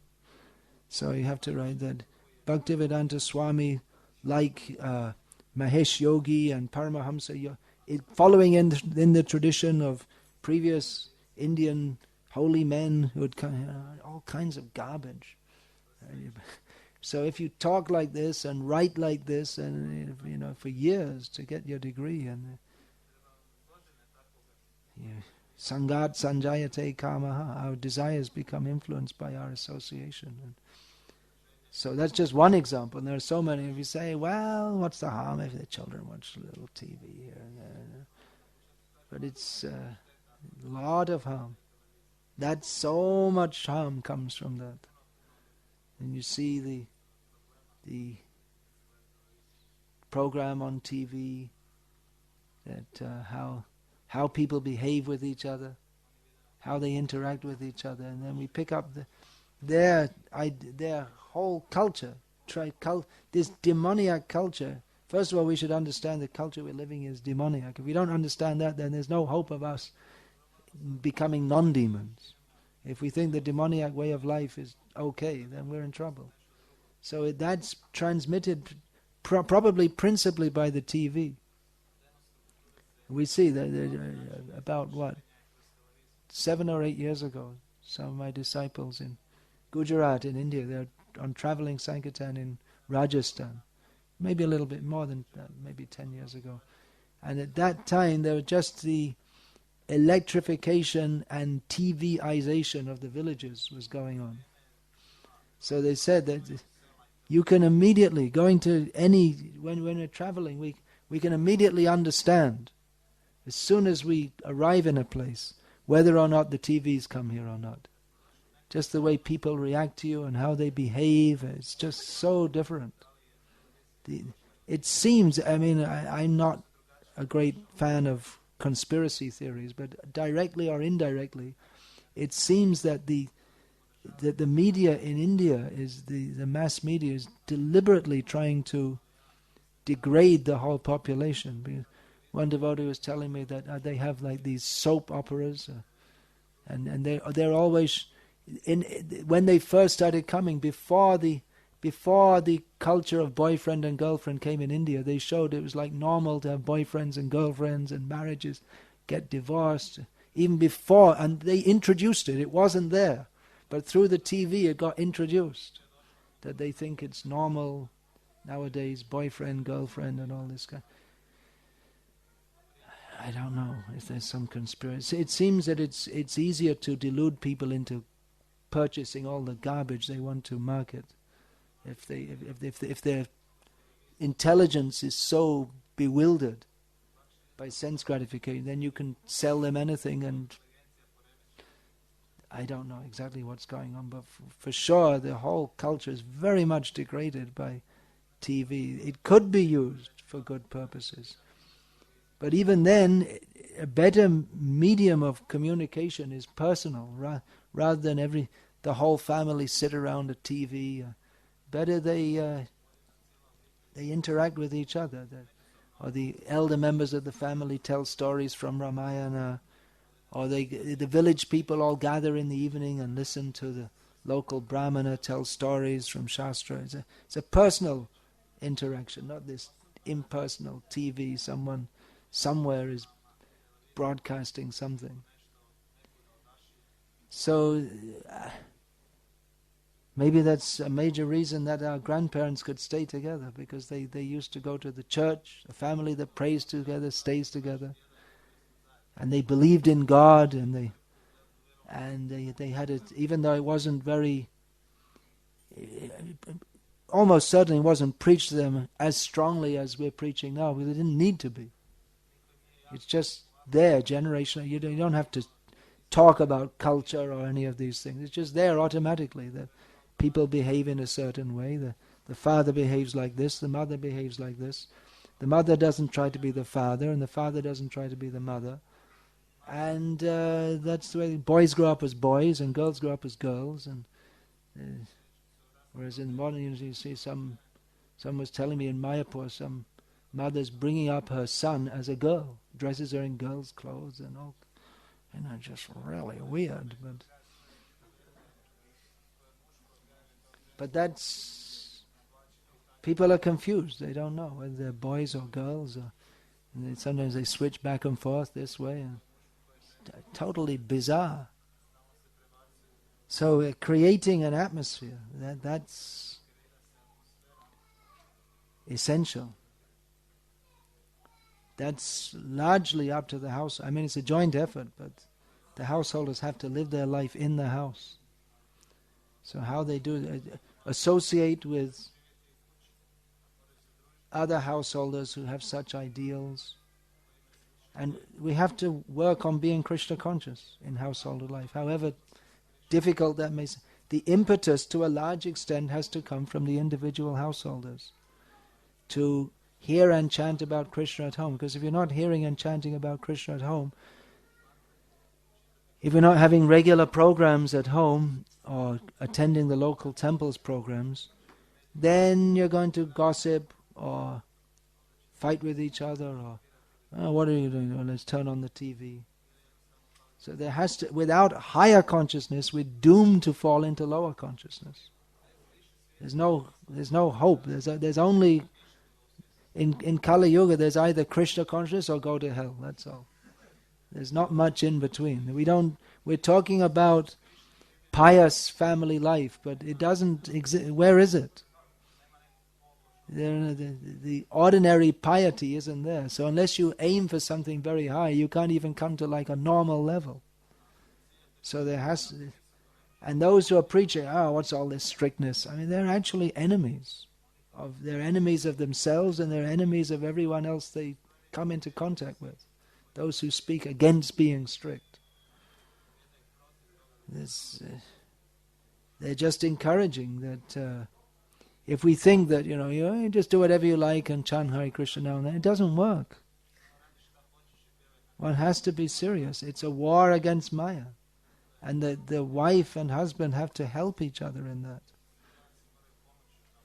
So you have to write that Bhaktivedanta Swami, like Mahesh Yogi and Paramahamsa, following in the tradition of previous Indian holy men who had all kinds of garbage. So if you talk like this and write like this, and for years to get your degree, and Sangat Sanjayate Kamaha, our desires become influenced by our association. And so that's just one example, and there are so many. If you say, well, what's the harm if the children watch a little TV here and there? But it's a lot of harm. That's so much harm comes from that. And you see the program on TV, that how people behave with each other, how they interact with each other, and then we pick up their whole culture, this demoniac culture. First of all, we should understand the culture we're living in is demoniac. If we don't understand that, then there's no hope of us becoming non-demons. If we think the demoniac way of life is okay, then we're in trouble. So that's transmitted probably principally by the TV. We see that about 7 or 8 years ago, some of my disciples in Gujarat in India, they're on traveling Sankirtan in Rajasthan, maybe a little bit more than that, maybe 10 years ago. And at that time, there was just the electrification and TVization of the villages was going on. So they said that you can immediately, when we're traveling, we can immediately understand, as soon as we arrive in a place, whether or not the TVs come here or not. Just the way people react to you and how they behave, it's just so different. It seems, I'm not a great fan of conspiracy theories, but directly or indirectly, it seems that the media in India, the mass media is deliberately trying to degrade the whole population. One devotee was telling me that they have like these soap operas, and they're always when they first started coming, before the culture of boyfriend and girlfriend came in India, they showed it was like normal to have boyfriends and girlfriends and marriages, get divorced, even before, and they introduced it. It wasn't there, but through the TV it got introduced, that they think it's normal nowadays, boyfriend, girlfriend and all this kind. I don't know if there's some conspiracy. It seems that it's easier to delude people into purchasing all the garbage they want to market. If their intelligence is so bewildered by sense gratification, then you can sell them anything, and I don't know exactly what's going on, but for sure the whole culture is very much degraded by TV. It could be used for good purposes, but even then, a better medium of communication is personal, rather than the whole family sit around a TV. Better they interact with each other, or the elder members of the family tell stories from Ramayana, or the village people all gather in the evening and listen to the local brahmana tell stories from Shastra. It's a personal interaction, not this impersonal TV. Someone somewhere is broadcasting something. So maybe that's a major reason that our grandparents could stay together, because they used to go to the church. A family that prays together stays together, and they believed in God, and they had it, even though it wasn't very, almost certainly wasn't preached to them as strongly as we're preaching now, because it didn't need to be. It's just there, generationally. You don't have to talk about culture or any of these things. It's just there automatically that people behave in a certain way. The father behaves like this, the mother behaves like this. The mother doesn't try to be the father, and the father doesn't try to be the mother. And that's the way boys grow up as boys and girls grow up as girls. And whereas in modern unity, you see someone was telling me in Mayapur, some mother's bringing up her son as a girl, dresses her in girls' clothes and all. Just really weird. But that's, people are confused. They don't know whether they're boys or girls. And sometimes they switch back and forth this way. And totally bizarre. So creating an atmosphere, that's essential. That's largely up to the house. I mean, it's a joint effort, but the householders have to live their life in the house. So how they do it, associate with other householders who have such ideals. And we have to work on being Krishna conscious in household life, however difficult that may seem. The impetus to a large extent has to come from the individual householders to hear and chant about Krishna at home. Because if you're not hearing and chanting about Krishna at home, if you're not having regular programs at home or attending the local temples programs, then you're going to gossip or fight with each other, or what are you doing? Oh, let's turn on the TV. So there has to, without higher consciousness, we're doomed to fall into lower consciousness. There's no hope. There's only in Kali Yuga, there's either Krishna consciousness or go to hell. That's all. There's not much in between. We're talking about pious family life, but it doesn't exist. Where is it? The ordinary piety isn't there. So unless you aim for something very high, you can't even come to like a normal level. So there has to, and those who are preaching, what's all this strictness? I mean, they're actually enemies. They're enemies of themselves, and they're enemies of everyone else they come into contact with. Those who speak against being strict. They're just encouraging that if we think that, you just do whatever you like and chant Hare Krishna now and then, it doesn't work. One has to be serious. It's a war against Maya. And the wife and husband have to help each other in that.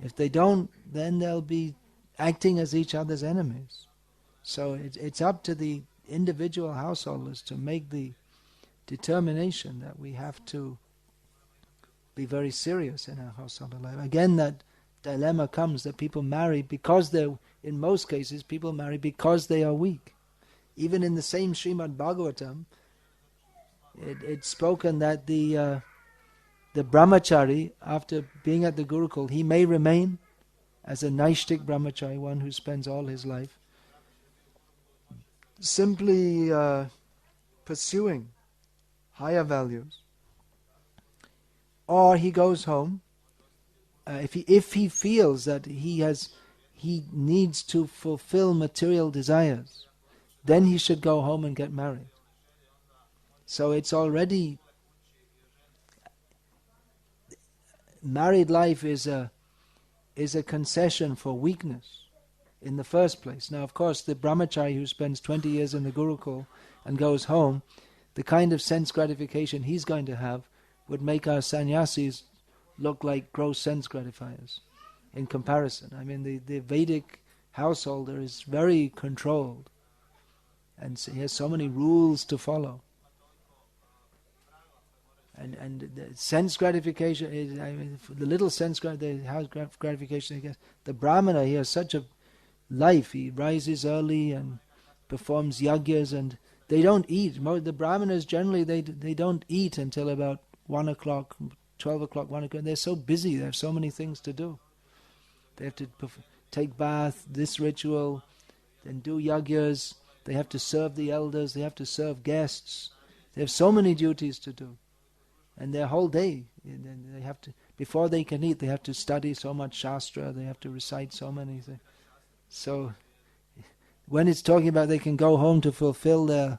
If they don't, then they'll be acting as each other's enemies. So it's up to the individual householders to make the determination that we have to be very serious in our household life. Again, that dilemma comes that people marry because in most cases, people marry because they are weak. Even in the same Srimad Bhagavatam, it's spoken that the brahmachari, after being at the Gurukul, he may remain as a Naishtik brahmachari, one who spends all his life simply pursuing higher values. Or he goes home, if he feels that he needs to fulfill material desires, then he should go home and get married. So it's already, married life is a concession for weakness in the first place. Now, of course, the brahmachari who spends 20 years in the Gurukul and goes home, the kind of sense gratification he's going to have would make our sannyasis look like gross sense gratifiers in comparison. I mean, the Vedic householder is very controlled, and so he has so many rules to follow. And the sense gratification is, I mean, the little sense gratification he gets. The Brahmana, he has such a life. He rises early and performs yagyas, and They don't eat. The Brahmanas generally, they don't eat until about 1 o'clock, 12 o'clock, 1 o'clock. They're so busy, they have so many things to do. They have to take bath, this ritual, then do yagyas. They have to serve the elders, they have to serve guests. They have so many duties to do. And their whole day, they have to, before they can eat, they have to study so much Shastra, they have to recite so many things. So, when it's talking about they can go home to fulfill their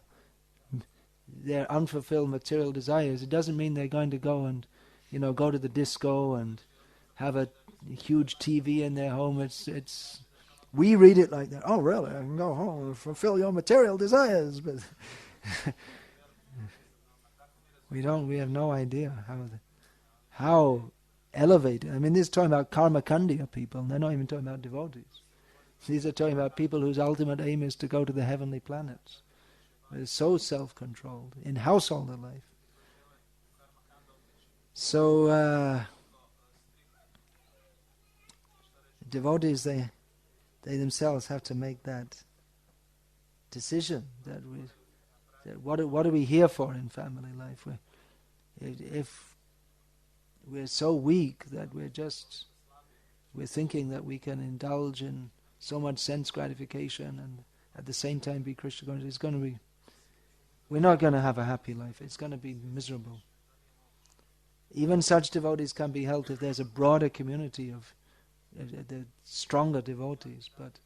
unfulfilled material desires, it doesn't mean they're going to go and, go to the disco and have a huge TV in their home. It's we read it like that. Oh, really? I can go home and fulfill your material desires, but we don't. We have no idea how elevated. I mean, this is talking about karma kandiya people. They're not even talking about devotees. These are talking about people whose ultimate aim is to go to the heavenly planets. They're so self-controlled in householder life. So devotees, they themselves have to make that decision that what are we here for in family life? If we're so weak that we're thinking that we can indulge in so much sense gratification and at the same time be Krishna conscious, we're not going to have a happy life. It's going to be miserable. Even such devotees can be helped if there's a broader community of the stronger devotees, but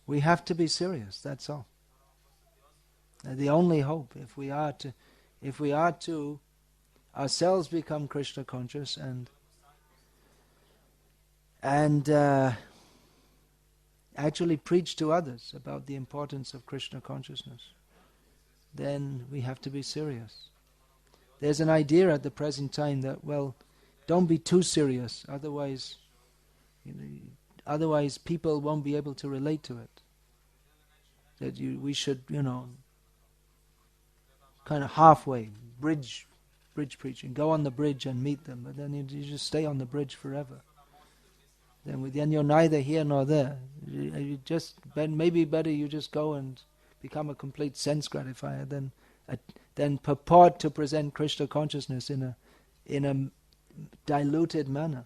we have to be serious, that's all. The only hope, if we are to ourselves become Krishna conscious and actually preach to others about the importance of Krishna consciousness, then we have to be serious. There's an idea at the present time that, don't be too serious, otherwise people won't be able to relate to it. That we should, kind of halfway, bridge preaching, go on the bridge and meet them, but then you just stay on the bridge forever. Then you're neither here nor there. Maybe better you just go and become a complete sense gratifier than purport to present Krishna consciousness in a diluted manner.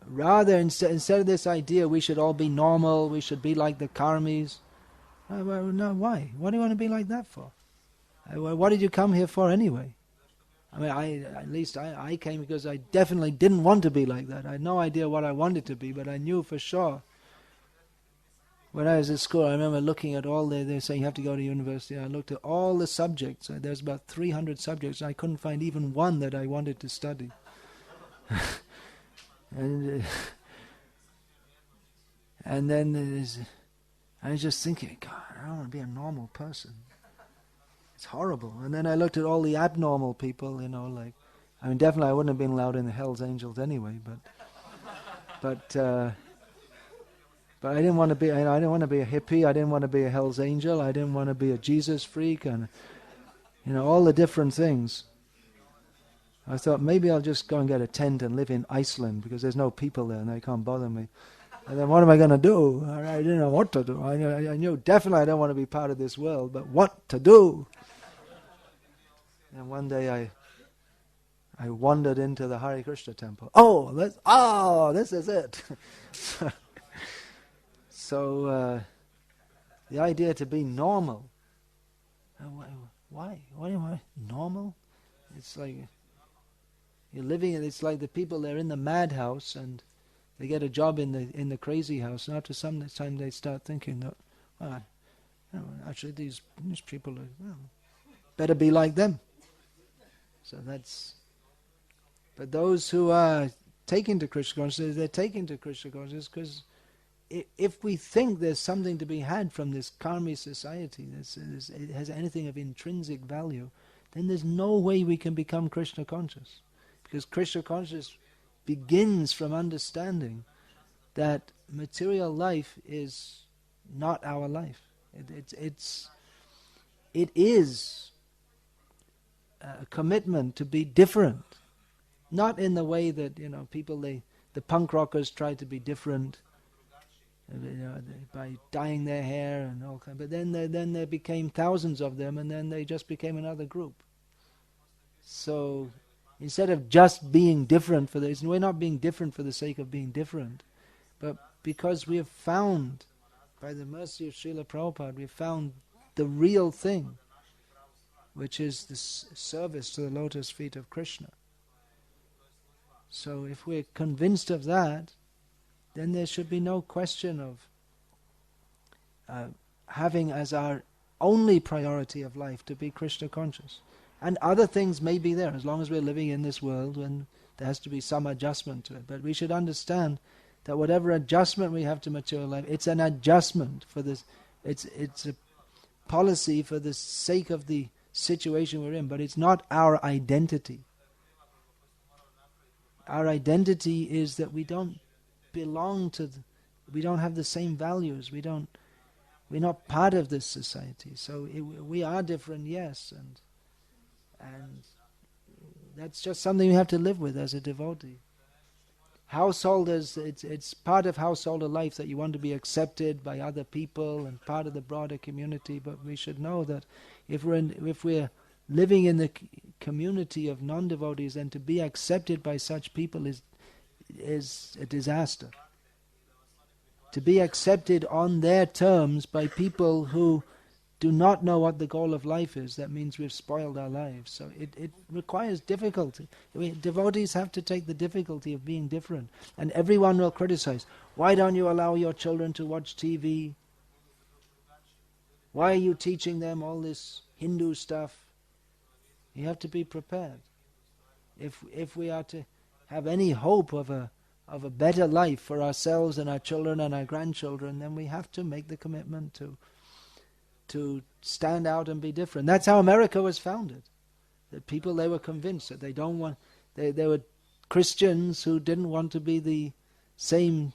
Rather, instead of this idea, we should all be normal, we should be like the karmis. No, why? What do you want to be like that for? What did you come here for anyway? I mean, I came because I definitely didn't want to be like that. I had no idea what I wanted to be, but I knew for sure. When I was at school, I remember looking at all they say you have to go to university. I looked at all the subjects. There's about 300 subjects. I couldn't find even one that I wanted to study. And then I was just thinking, God, I don't want to be a normal person. It's horrible. And then I looked at all the abnormal people, definitely I wouldn't have been allowed in the Hell's Angels anyway, but I didn't want to be. I didn't want to be a hippie. I didn't want to be a Hell's Angel. I didn't want to be a Jesus freak, and all the different things. I thought maybe I'll just go and get a tent and live in Iceland because there's no people there and they can't bother me. And then what am I going to do? I didn't know what to do. I knew definitely I don't want to be part of this world, but what to do? And one day I wandered into the Hare Krishna temple. This is it. So the idea to be normal. Why? What am I normal? It's like you're living. It's like the people they're in the madhouse and they get a job in the crazy house, and after some time they start thinking that, actually these people are better be like them. So that's. But those who are taken to Krishna consciousness, they're taken to Krishna consciousness because if we think there's something to be had from this karmi society, it has anything of intrinsic value, then there's no way we can become Krishna conscious. Because Krishna consciousness begins from understanding that material life is not our life. It is a commitment to be different. Not in the way that, people, they the punk rockers tried to be different, by dyeing their hair and all kind. But then there became thousands of them, and then they just became another group. So instead of just being different for this, we're not being different for the sake of being different, but because we have found, by the mercy of Srila Prabhupada, we have found the real thing, which is the service to the lotus feet of Krishna. So if we're convinced of that, then there should be no question of having as our only priority of life to be Krishna conscious. And other things may be there, as long as we're living in this world, when there has to be some adjustment to it. But we should understand that whatever adjustment we have to material life, it's an adjustment for this. It's a policy for the sake of the situation we're in, but it's not our identity. Our identity is that we don't belong to, we don't have the same values. We're not part of this society. So we are different, yes, and that's just something you have to live with as a devotee. Householders, it's part of householder life that you want to be accepted by other people and part of the broader community. But we should know that if we're living in the community of non-devotees, then to be accepted by such people is a disaster. To be accepted on their terms by people who do not know what the goal of life is, that means we've spoiled our lives. So it requires difficulty. Devotees have to take the difficulty of being different. And everyone will criticize. Why don't you allow your children to watch TV? Why are you teaching them all this Hindu stuff? You have to be prepared. If we are to have any hope of a better life for ourselves and our children and our grandchildren, then we have to make the commitment to stand out and be different. That's how America was founded. The people, they were convinced that they were Christians who didn't want to be the same.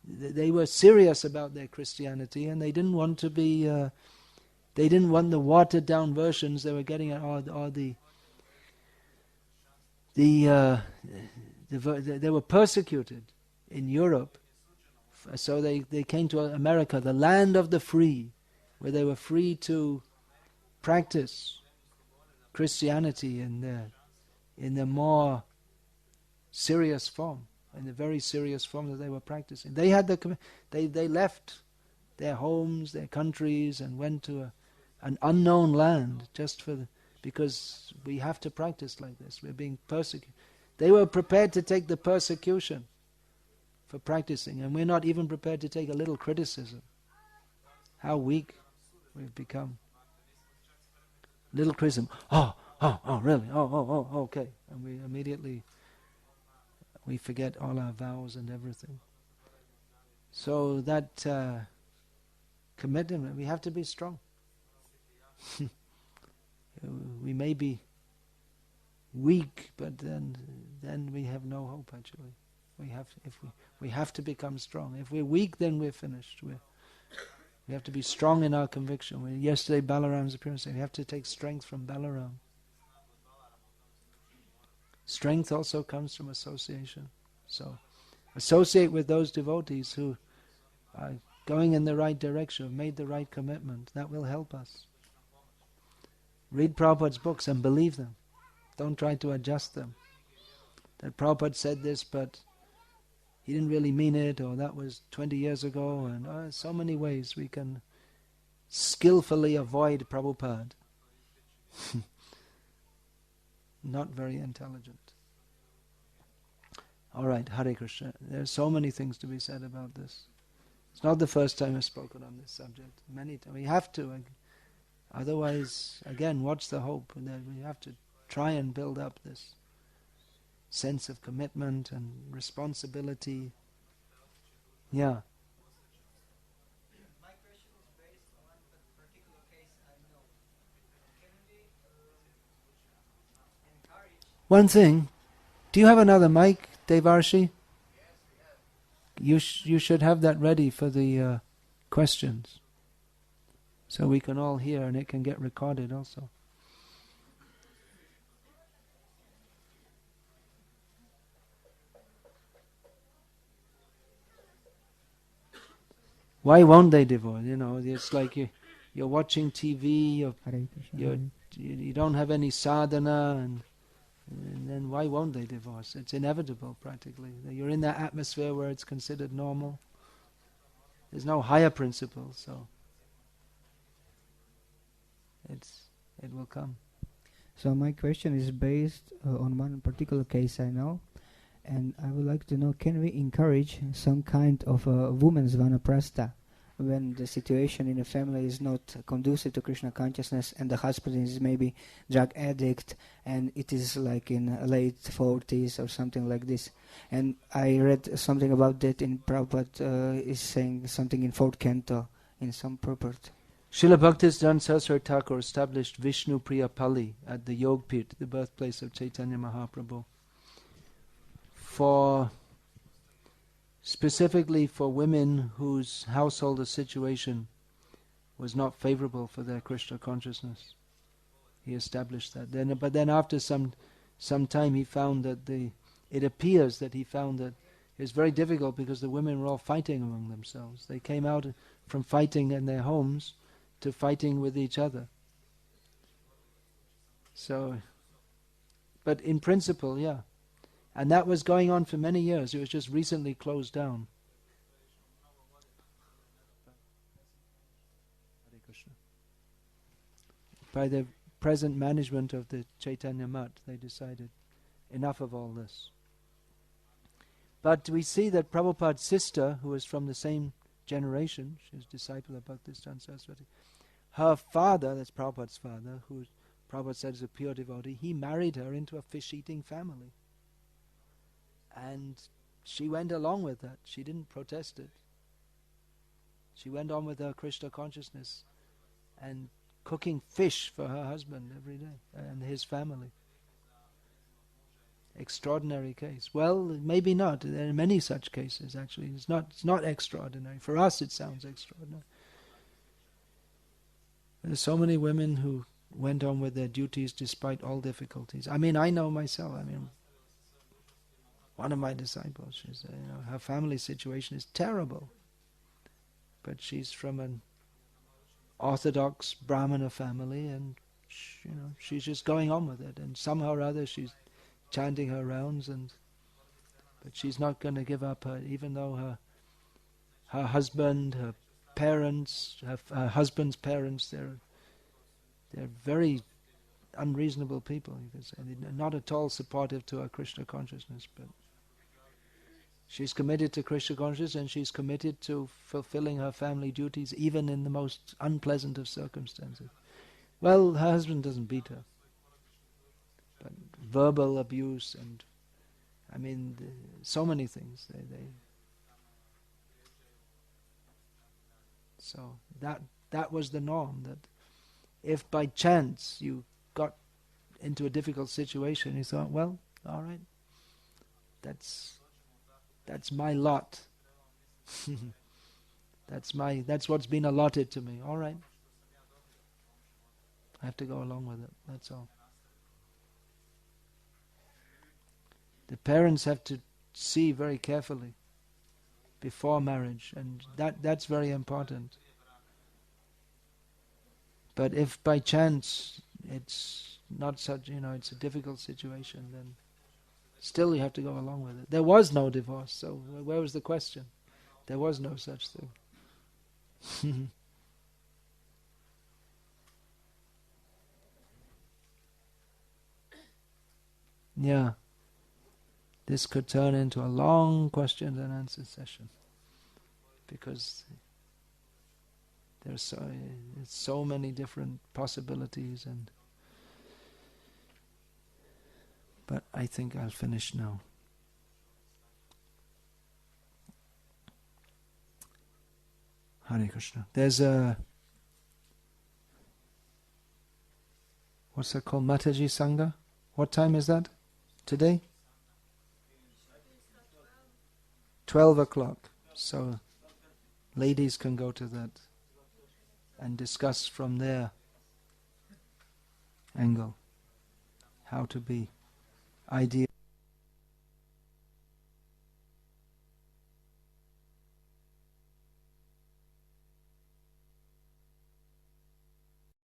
They were serious about their Christianity, and they didn't want to be. They didn't want the watered down versions they were getting, or they were persecuted in Europe, so they came to America, the land of the free, where they were free to practice Christianity in the more serious form, in the very serious form that they were practicing. They had they left their homes, their countries, and went to an unknown land just because we have to practice like this. We're being persecuted. They were prepared to take the persecution for practicing, and we're not even prepared to take a little criticism. How weak we've become. Little criticism. Oh, really? Oh, okay. And we immediately, we forget all our vows and everything. So that commitment, we have to be strong. We may be weak, but then we have no hope. Actually, we have to become strong. If we're weak, then we're finished. We have to be strong in our conviction. Yesterday, Balaram's appearance, we have to take strength from Balaram. Strength also comes from association. So, associate with those devotees who are going in the right direction, have made the right commitment. That will help us. Read Prabhupada's books and believe them. Don't try to adjust them. That Prabhupada said this, but he didn't really mean it, or that was 20 years ago, and so many ways we can skillfully avoid Prabhupada. Not very intelligent. All right, Hare Krishna. There are so many things to be said about this. It's not the first time I've spoken on this subject. Many times. We have to. Otherwise, again, what's the hope? And then we have to try and build up this sense of commitment and responsibility. Yeah. My question is based on a particular case I know. Can we encourage? One thing, do you have another mic, Devarshi? You should have that ready for the questions, so we can all hear and it can get recorded also. Why won't they divorce? It's like you're watching TV, Hare Krishna. you're, you don't have any sadhana, and then why won't they divorce? It's inevitable, practically. You're in that atmosphere where it's considered normal. There's no higher principle, so it will come. So my question is based on one particular case I know, and I would like to know, can we encourage some kind of a woman's vanaprastha when the situation in a family is not conducive to Krishna consciousness and the husband is maybe drug addict and it is like in late 40s or something like this? And I read something about that in Prabhupada is saying something in 4th canto in some purport. Srila Bhaktisiddhanta Saraswati Thakur established Vishnu Priya Pali at the Yogpit, the birthplace of Chaitanya Mahaprabhu, specifically for women whose household situation was not favorable for their Krishna consciousness. He established that. But then after some time he found that it appears that he found that it was very difficult because the women were all fighting among themselves. They came out from fighting in their homes to fighting with each other. So, but in principle, yeah. And that was going on for many years. It was just recently closed down. Hare Krishna. By the present management of the Chaitanya Mat, they decided enough of all this. But we see that Prabhupada's sister, who was from the same generation, she was a disciple of Bhaktisiddhanta Saraswati, her father, that's Prabhupada's father, who Prabhupada said is a pure devotee, he married her into a fish-eating family. And she went along with that. She didn't protest it. She went on with her Krishna consciousness and cooking fish for her husband every day and his family. Extraordinary case. Well, maybe not. There are many such cases, actually. It's not extraordinary. For us it sounds extraordinary. There's so many women who went on with their duties despite all difficulties. I mean, I know myself. One of my disciples, she's, her family situation is terrible. But she's from an orthodox Brahmana family and she's just going on with it. And somehow or other she's chanting her rounds, but she's not going to give up even though her husband, her parents, her husband's parents, they're very unreasonable people. They're not at all supportive to her Krishna consciousness, but she's committed to Krishna consciousness and she's committed to fulfilling her family duties even in the most unpleasant of circumstances. Well, her husband doesn't beat her, but verbal abuse and so many things. So that was the norm, that if by chance you got into a difficult situation, you thought, well, all right, that's my lot. That's what's been allotted to me. All right, I have to go along with it. That's all. The parents have to see very carefully before marriage, and that's very important. But if by chance it's not such, it's a difficult situation, then still you have to go along with it. There was no divorce, so where was the question? There was no such thing. Yeah. This could turn into a long questions and answer session, because there's so many different possibilities, but I think I'll finish now. Hare Krishna. There's what's that called? Mataji Sangha? What time is that today? 12 o'clock. So ladies can go to that and discuss from their angle how to be ideal.